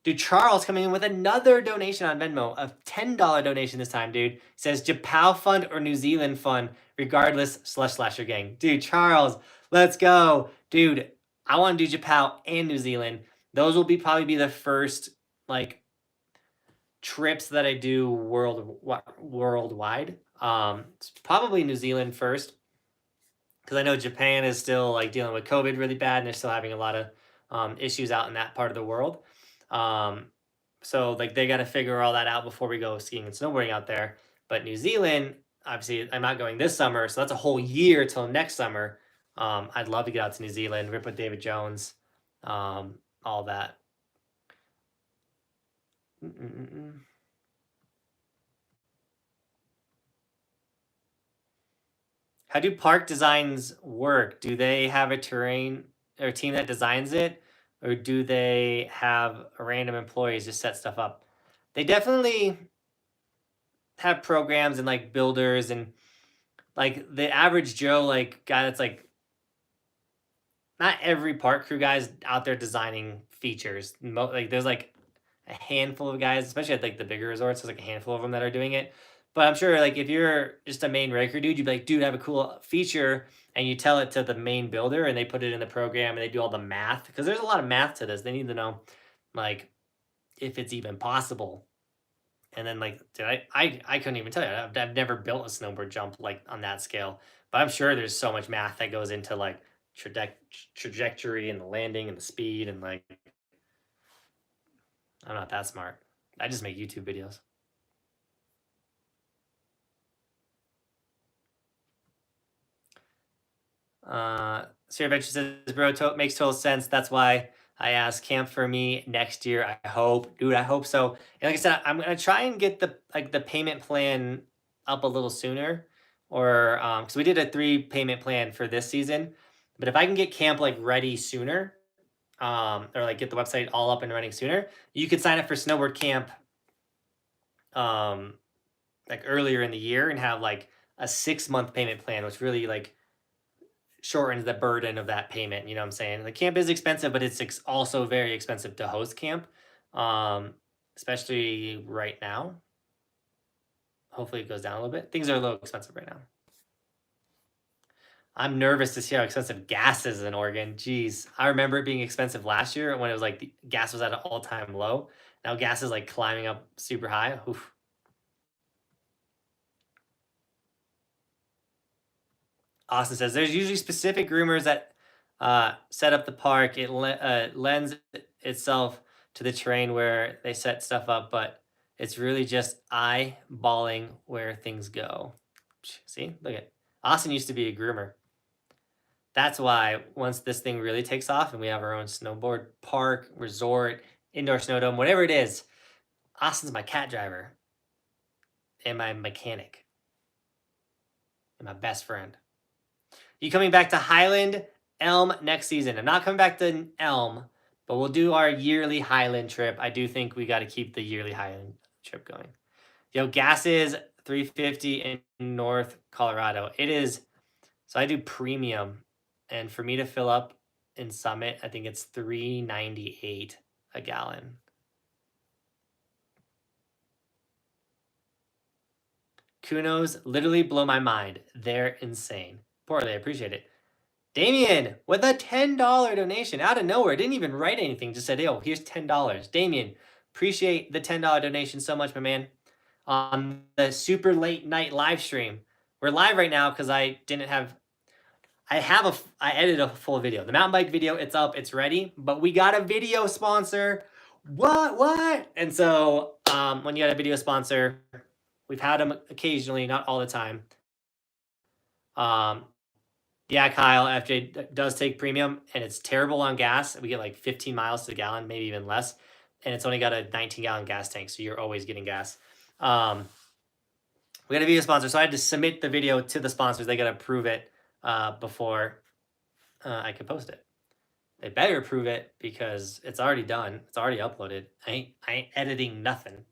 A: Dude, Charles coming in with another donation on Venmo, a $10 donation this time, dude. Says Japan Fund or New Zealand Fund, regardless, /slasher gang. Dude, Charles, let's go. Dude, I want to do Japan and New Zealand. Those will probably be the first, like, trips that I do worldwide. It's probably New Zealand first, because I know Japan is still, like, dealing with COVID really bad, and they're still having a lot of issues out in that part of the world. So like they got to figure all that out before we go skiing and snowboarding out there. But New Zealand, obviously, I'm not going this summer, so that's a whole year till next summer. I'd love to get out to New Zealand, rip with David Jones, all that. How do park designs work? Do they have a terrain or team that designs it, or do they have random employees just set stuff up? They definitely have programs and like builders and like the average Joe like guy that's like not every park crew guy's out there designing features. Like there's like a handful of guys, especially at like the bigger resorts. There's like a handful of them that are doing it. But I'm sure like if you're just a main raker dude, you'd be like, dude, I have a cool feature, and you tell it to the main builder, and they put it in the program, and they do all the math because there's a lot of math to this. They need to know like if it's even possible. And then like, did I couldn't even tell you. I've never built a snowboard jump like on that scale, but I'm sure there's so much math that goes into like trajectory and the landing and the speed and like I'm not that smart. I just make YouTube videos. Sir Adventure says, bro, makes total sense. That's why I asked camp for me next year. I hope, dude, I hope so. And like I said, I'm gonna try and get the payment plan up a little sooner, or because we did a 3 payment plan for this season, but if I can get camp like ready sooner, or like get the website all up and running sooner, you could sign up for snowboard camp, um, like earlier in the year and have like a 6-month payment plan, which really like shortens the burden of that payment. You know what I'm saying? The camp is expensive, but it's also very expensive to host camp, especially right now. Hopefully it goes down a little bit. Things are a little expensive right now. I'm nervous to see how expensive gas is in Oregon. Jeez, I remember it being expensive last year when it was like the gas was at an all-time low. Now gas is like climbing up super high. Oof. Austin says there's usually specific groomers that set up the park. It lends itself to the terrain where they set stuff up, but it's really just eyeballing where things go. See, look at Austin used to be a groomer. That's why once this thing really takes off and we have our own snowboard park, resort, indoor snow dome, whatever it is, Austin's my cat driver and my mechanic and my best friend. You coming back to Highland Elm next season? I'm not coming back to Elm, but we'll do our yearly Highland trip. I do think we got to keep the yearly Highland trip going. Yo, gas is $3.50 in North Colorado. It is. So I do premium, and for me to fill up in Summit, I think it's $3.98 a gallon. Kunos literally blow my mind. They're insane. Poorly, I appreciate it. Damien with a $10 donation out of nowhere. Didn't even write anything. Just said, "Yo, here's $10." Damien, appreciate the $10 donation so much, my man. On the super late night live stream, we're live right now because I didn't have. I edited a full video. The mountain bike video, it's up, it's ready. But we got a video sponsor. What? And so when you got a video sponsor, we've had them occasionally, not all the time. Yeah, Kyle, FJ does take premium, and it's terrible on gas. We get like 15 miles to the gallon, maybe even less, and it's only got a 19-gallon gas tank, so you're always getting gas. We got a video sponsor, so I had to submit the video to the sponsors. They got to approve it before I could post it. They better approve it because it's already done. It's already uploaded. I ain't editing nothing.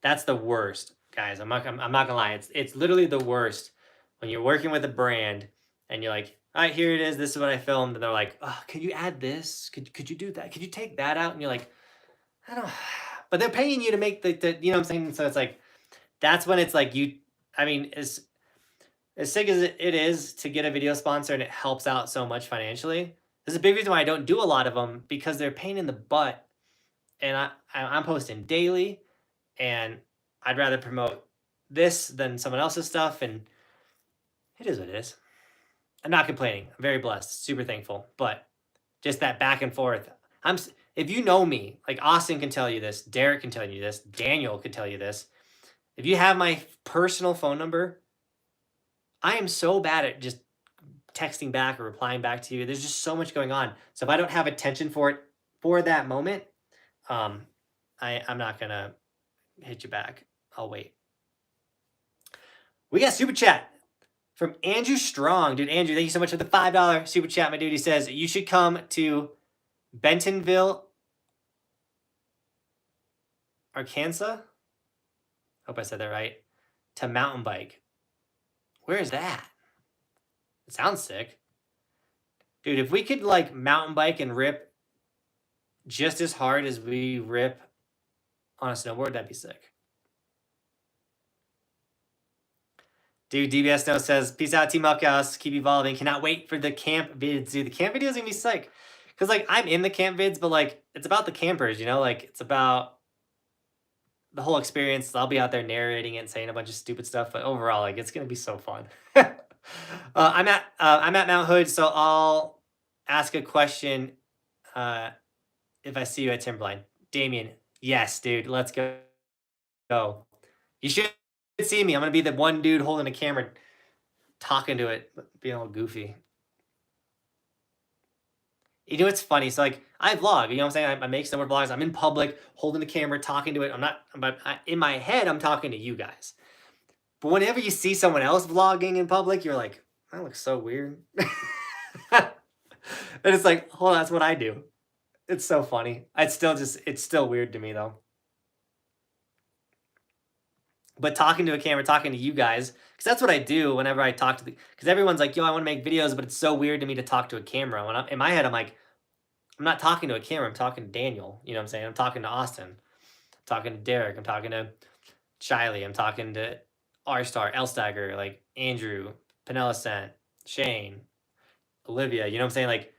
A: That's the worst, guys. I'm not gonna lie. It's literally the worst when you're working with a brand and you're like, all right, here it is. This is what I filmed. And they're like, oh, could you add this? Could you do that? Could you take that out? And you're like, I don't. But they're paying you to make the you know what I'm saying? So it's like, that's when it's like I mean, as sick as it is to get a video sponsor and it helps out so much financially, there's a big reason why I don't do a lot of them because they're a pain in the butt. And I'm posting daily, and I'd rather promote this than someone else's stuff. And it is what it is. I'm not complaining. I'm very blessed, super thankful. But just that back and forth. If you know me, like Austin can tell you this, Derek can tell you this, Daniel can tell you this. If you have my personal phone number, I am so bad at just texting back or replying back to you. There's just so much going on. So if I don't have attention for it for that moment, I'm not gonna hit you back. I'll wait. We got super chat From Andrew Strong. Dude, Andrew, thank you so much for the $5 super chat, my dude. He says, you should come to Bentonville, Arkansas. Hope I said that right. To mountain bike. Where is that? It sounds sick. Dude, if we could like mountain bike and rip just as hard as we rip on a snowboard, that'd be sick. Dude, DBS Snow says, peace out, Team Buckhouse. Keep evolving. Cannot wait for the camp vids. Dude, the camp videos are gonna be sick. Because, like, I'm in the camp vids, but, like, it's about the campers, you know? Like, it's about the whole experience. I'll be out there narrating it and saying a bunch of stupid stuff. But overall, like, it's gonna be so fun. I'm at Mount Hood, so I'll ask a question if I see you at Timberline. Damien, yes, dude. Let's go. You should see me. I'm gonna be the one dude holding a camera, talking to it, being all goofy. You know, it's funny. So like, I vlog. You know what I'm saying? I make snowboard vlogs. I'm in public, holding the camera, talking to it. But in my head, I'm talking to you guys. But whenever you see someone else vlogging in public, you're like, that looks so weird. And it's like, oh, that's what I do. It's so funny. It's still weird to me though. But talking to a camera, talking to you guys, because that's what I do whenever I talk to because everyone's like, yo, I want to make videos, but it's so weird to me to talk to a camera. When I'm in my head, I'm like, I'm not talking to a camera. I'm talking to Daniel. You know what I'm saying? I'm talking to Austin. I'm talking to Derek. I'm talking to Shiley. I'm talking to R-Star, Elstagger, like Andrew, Penellicent, Shane, Olivia. You know what I'm saying? Like,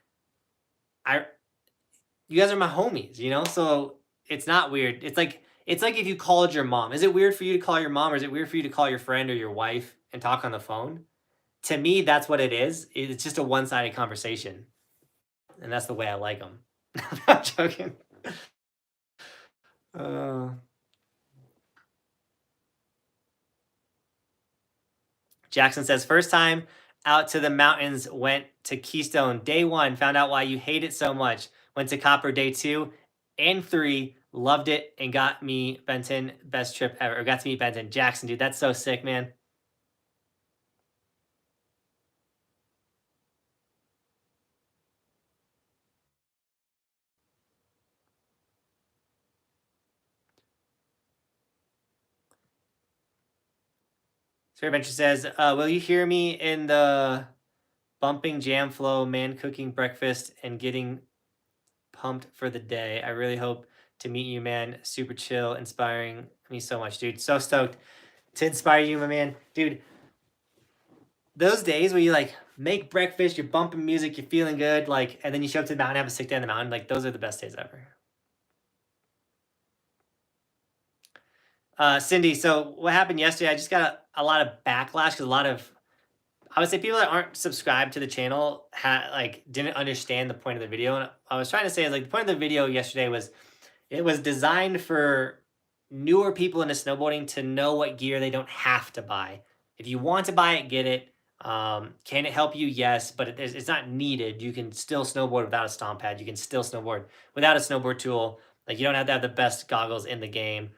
A: you guys are my homies, you know? So it's not weird. It's like if you called your mom. Is it weird for you to call your mom, or is it weird for you to call your friend or your wife and talk on the phone? To me, that's what it is. It's just a one-sided conversation. And that's the way I like them. I'm not joking. Jackson says, first time out to the mountains, went to Keystone. Day 1, found out why you hate it so much. Went to Copper day 2 and 3. Loved it and got me Benton. Best trip ever. Or got to meet Benton. Jackson, dude, that's so sick, man. Spirit Adventure says, will you hear me in the bumping jam flow, man cooking breakfast, and getting pumped for the day? I really hope to meet you, man. Super chill, inspiring me so much, dude. So stoked to inspire you, my man. Dude, those days where you like make breakfast, you're bumping music, you're feeling good, like, and then you show up to the mountain, have a sick day on the mountain, like, those are the best days ever. Cindy, so what happened yesterday, I just got a lot of backlash because a lot of, I would say, people that aren't subscribed to the channel didn't understand the point of the video. And I was trying to say, like, the point of the video yesterday was, it was designed for newer people into snowboarding to know what gear they don't have to buy. If you want to buy it, get it. Can it help you? Yes, but it's not needed. You can still snowboard without a stomp pad. You can still snowboard without a snowboard tool. Like, you don't have to have the best goggles in the game.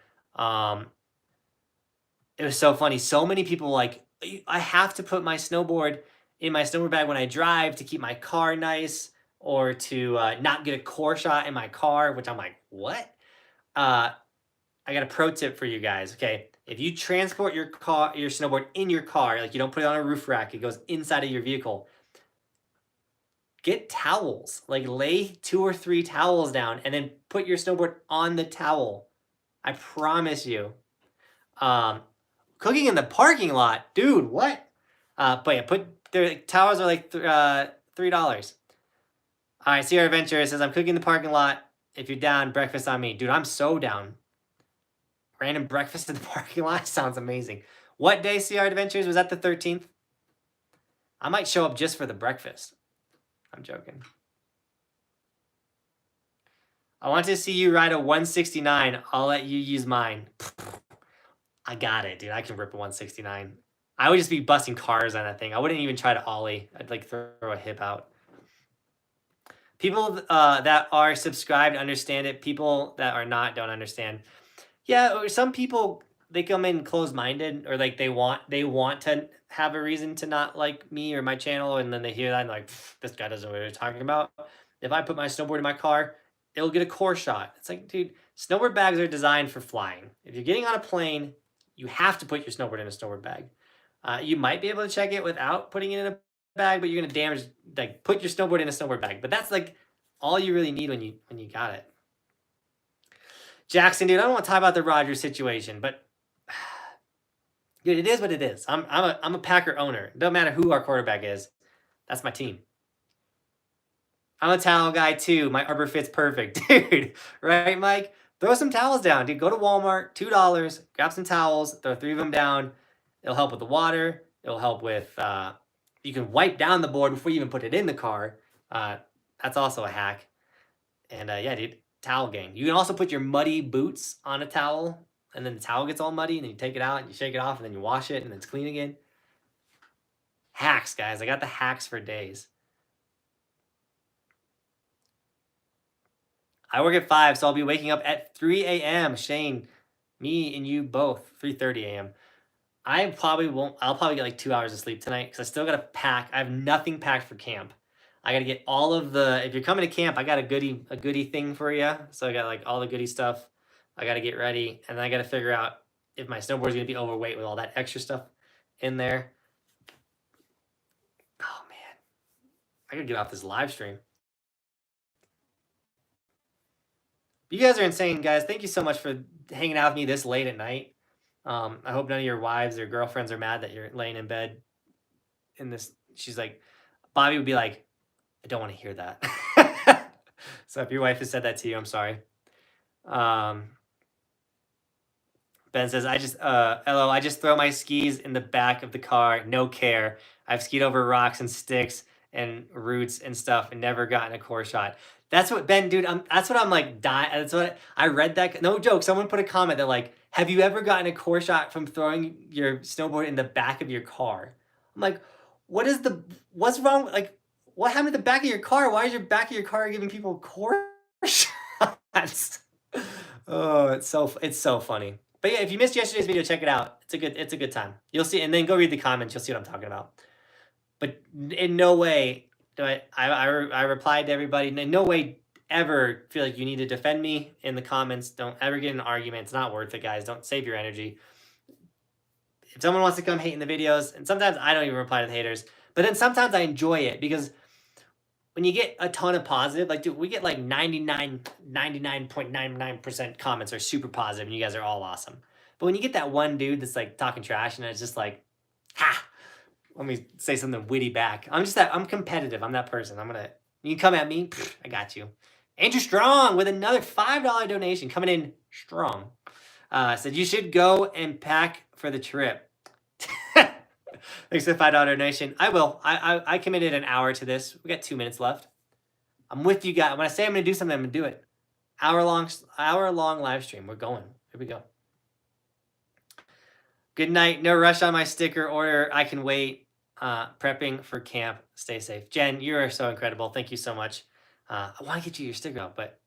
A: It was so funny. So many people like, I have to put my snowboard in my snowboard bag when I drive to keep my car nice, or to not get a core shot in my car, which I'm like, what? I got a pro tip for you guys. Okay, if you transport your snowboard in your car, like you don't put it on a roof rack, it goes inside of your vehicle. Get towels, like lay 2 or 3 towels down and then put your snowboard on the towel. I promise you. Cooking in the parking lot, dude, what? But yeah, their towels are like $3. All right, CR Adventure says, I'm cooking in the parking lot. If you're down, breakfast on me. Dude, I'm so down. Random breakfast in the parking lot sounds amazing. What day, CR Adventures? Was that the 13th? I might show up just for the breakfast. I'm joking. I want to see you ride a 169. I'll let you use mine. I got it, dude. I can rip a 169. I would just be busting cars on that thing. I wouldn't even try to ollie. I'd like throw a hip out. People that are subscribed understand it. People that are not don't understand. Yeah, or some people, they come in closed-minded, or like they want to have a reason to not like me or my channel, and then they hear that and like, this guy doesn't know what they're talking about. If I put my snowboard in my car, it'll get a core shot. It's like, dude, snowboard bags are designed for flying. If you're getting on a plane, you have to put your snowboard in a snowboard bag. You might be able to check it without putting it in a bag, but you're gonna damage, like, put your snowboard in a snowboard bag. But that's like all you really need when you got it. Jackson, dude, I don't want to talk about the Rodgers situation, but dude, it is what it is. I'm a Packer owner. It doesn't matter who our quarterback is. That's my team. I'm a towel guy too. My Arbor fits perfect, dude. Right, Mike? Throw some towels down, dude. Go to Walmart, $2. Grab some towels. Throw 3 of them down. It'll help with the water. It'll help with. You can wipe down the board before you even put it in the car. That's also a hack. And yeah, dude, towel gang. You can also put your muddy boots on a towel, and then the towel gets all muddy, and then you take it out and you shake it off, and then you wash it, and then it's clean again. Hacks, guys. I got the hacks for days. I work at 5, so I'll be waking up at 3 a.m. Shane, me and you both, 3:30 a.m. I probably won't. I'll probably get like 2 hours of sleep tonight because I still got to pack. I have nothing packed for camp. I got to get all of the. If you're coming to camp, I got a goodie thing for you. So I got like all the goodie stuff. I got to get ready, and then I got to figure out if my snowboard is gonna be overweight with all that extra stuff in there. Oh man, I gotta get off this live stream. You guys are insane, guys. Thank you so much for hanging out with me this late at night. I hope none of your wives or girlfriends are mad that you're laying in bed in this. She's like, Bobby would be like, I don't want to hear that. So if your wife has said that to you, I'm sorry. Ben says, LO, I just throw my skis in the back of the car. No care. I've skied over rocks and sticks and roots and stuff and never gotten a core shot. That's what, Ben, dude, that's what I'm like dying. That's what I read that. No joke. Someone put a comment that like, have you ever gotten a core shot from throwing your snowboard in the back of your car? I'm like, what's wrong? Like, what happened to the back of your car? Why is your back of your car giving people core shots? Oh, it's so funny. But yeah, if you missed yesterday's video, check it out. It's a good time. You'll see, and then go read the comments. You'll see what I'm talking about. But in no way do I replied to everybody. In no way ever feel like you need to defend me in the comments. Don't ever get in an argument. It's not worth it, guys. Don't save your energy. If someone wants to come hate in the videos, and sometimes I don't even reply to the haters, but then sometimes I enjoy it because when you get a ton of positive, like, dude, we get like 99.99% comments are super positive and you guys are all awesome. But when you get that one dude that's like talking trash and it's just like, ha, let me say something witty back. I'm competitive. I'm that person. You come at me, I got you. Andrew Strong with another $5 donation coming in strong. Said you should go and pack for the trip. Thanks for the $5 donation. I will. I committed an hour to this. We got 2 minutes left. I'm with you guys. When I say I'm going to do something, I'm going to do it. Hour long live stream. We're going. Here we go. Good night. No rush on my sticker order. I can wait. Prepping for camp. Stay safe. Jen, you are so incredible. Thank you so much. I want to get you your sticker out, but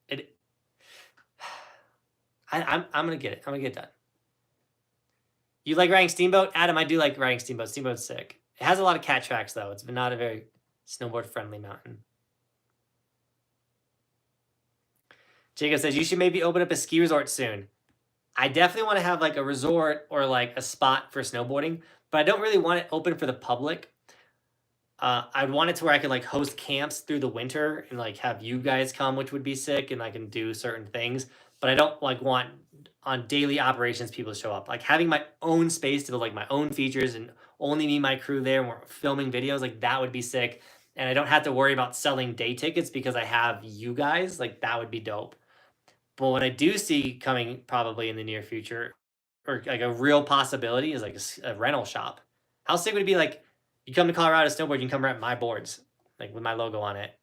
A: I'm going to get it. I'm going to get it done. You like riding Steamboat? Adam, I do like riding Steamboat. Steamboat's sick. It has a lot of cat tracks, though. It's not a very snowboard-friendly mountain. Jacob says, you should maybe open up a ski resort soon. I definitely want to have like a resort or like a spot for snowboarding, but I don't really want it open for the public. I'd want it to where I could like host camps through the winter and like have you guys come, which would be sick, and I can do certain things. But I don't like want on daily operations people to show up. Like having my own space to build like my own features and only me and my crew there and we're filming videos, like that would be sick. And I don't have to worry about selling day tickets because I have you guys. Like that would be dope. But what I do see coming probably in the near future, or like a real possibility, is like a rental shop. How sick would it be like you come to Colorado snowboard, you can come rent my boards, like with my logo on it.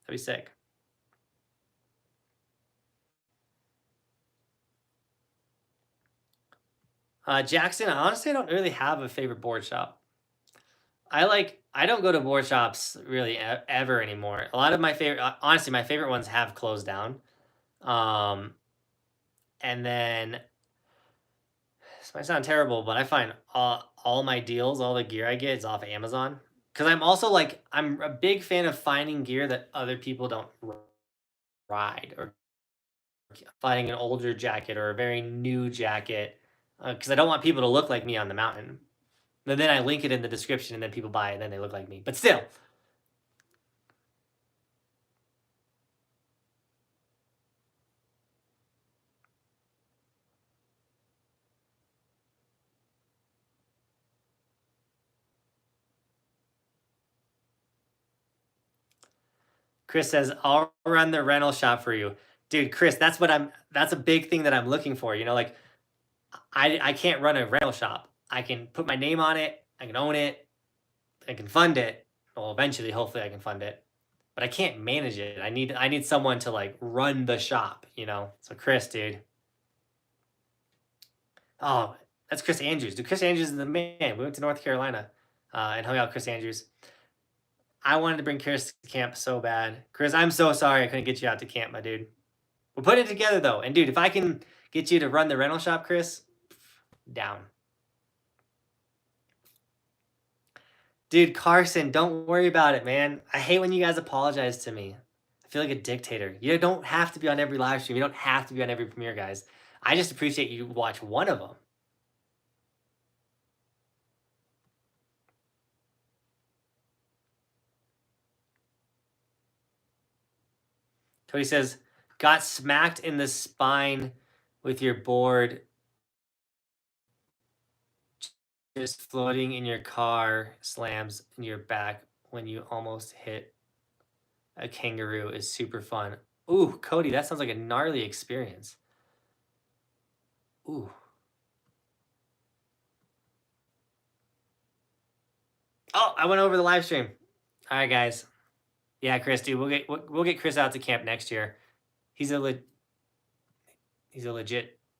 A: That'd be sick. Jackson, honestly, I don't really have a favorite board shop. I don't go to board shops really ever anymore. A lot of my favorite, honestly, my favorite ones have closed down. And then this might sound terrible, but I find all all my deals, all the gear I get is off of Amazon. Because I'm also like, I'm a big fan of finding gear that other people don't ride, or finding an older jacket or a very new jacket, because I don't want people to look like me on the mountain. And then I link it in the description, and then people buy it, and then they look like me. But still. Chris says, I'll run the rental shop for you. Dude, Chris, that's a big thing that I'm looking for. You know, like I can't run a rental shop. I can put my name on it. I can own it. I can fund it. Well, eventually, hopefully I can fund it, but I can't manage it. I need someone to like run the shop, you know? So Chris, dude. Oh, that's Chris Andrews. Dude, Chris Andrews is the man. We went to North Carolina and hung out with Chris Andrews. I wanted to bring Chris to camp so bad. Chris, I'm so sorry I couldn't get you out to camp, my dude. We're putting it together, though. And, dude, if I can get you to run the rental shop, Chris, down. Dude, Carson, don't worry about it, man. I hate when you guys apologize to me. I feel like a dictator. You don't have to be on every live stream. You don't have to be on every premiere, guys. I just appreciate you watch one of them. Cody says, got smacked in the spine with your board just floating in your car, slams in your back when you almost hit a kangaroo is super fun. Ooh, Cody, that sounds like a gnarly experience. Ooh. Oh, I went over the live stream. All right, guys. Yeah, Chris, dude, we'll get Chris out to camp next year. He's a legit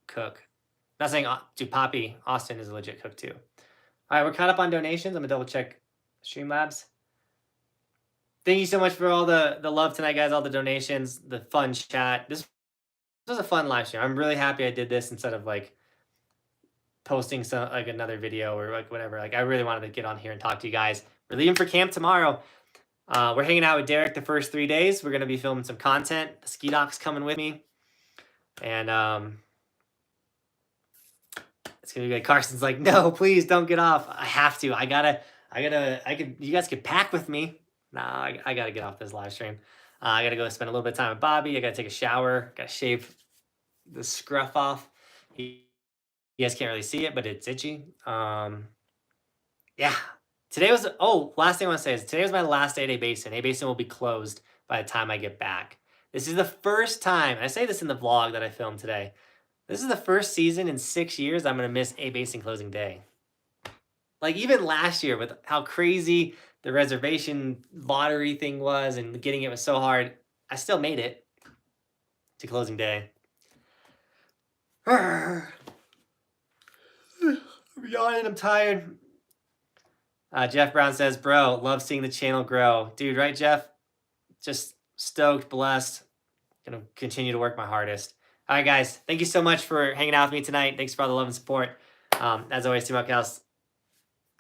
A: cook. Not saying, dude, Poppy Austin is a legit cook too. All right, we're caught up on donations. I'm gonna double check Streamlabs. Thank you so much for all the love tonight, guys. All the donations, the fun chat. This was a fun live stream. I'm really happy I did this instead of like posting some like another video or like whatever. Like I really wanted to get on here and talk to you guys. We're leaving for camp tomorrow. We're hanging out with Derek the first 3 days. We're gonna be filming some content. The ski doc's coming with me, and it's gonna be good. Carson's like, no, please don't get off. I have to. You guys could pack with me. Nah, I gotta get off this live stream. I gotta go spend a little bit of time with Bobby. I gotta take a shower. Gotta shave the scruff off. You guys can't really see it, but it's itchy. Yeah. Today was, last thing I want to say is today was my last day at A Basin. A Basin will be closed by the time I get back. This is the first time, I say this in the vlog that I filmed today. This is the first season in 6 years I'm going to miss A Basin closing day. Like even last year with how crazy the reservation lottery thing was and getting it was so hard, I still made it to closing day. I'm yawning, I'm tired. Jeff Brown says, bro, love seeing the channel grow. Dude, right, Jeff? Just stoked, blessed. Gonna continue to work my hardest. All right, guys. Thank you so much for hanging out with me tonight. Thanks for all the love and support. As always, Team Buckhouse,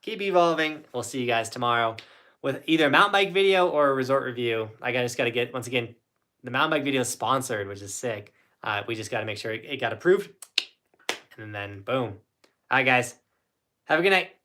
A: keep evolving. We'll see you guys tomorrow with either a mountain bike video or a resort review. I just got to get, once again, the mountain bike video is sponsored, which is sick. We just got to make sure it got approved. And then boom. All right, guys. Have a good night.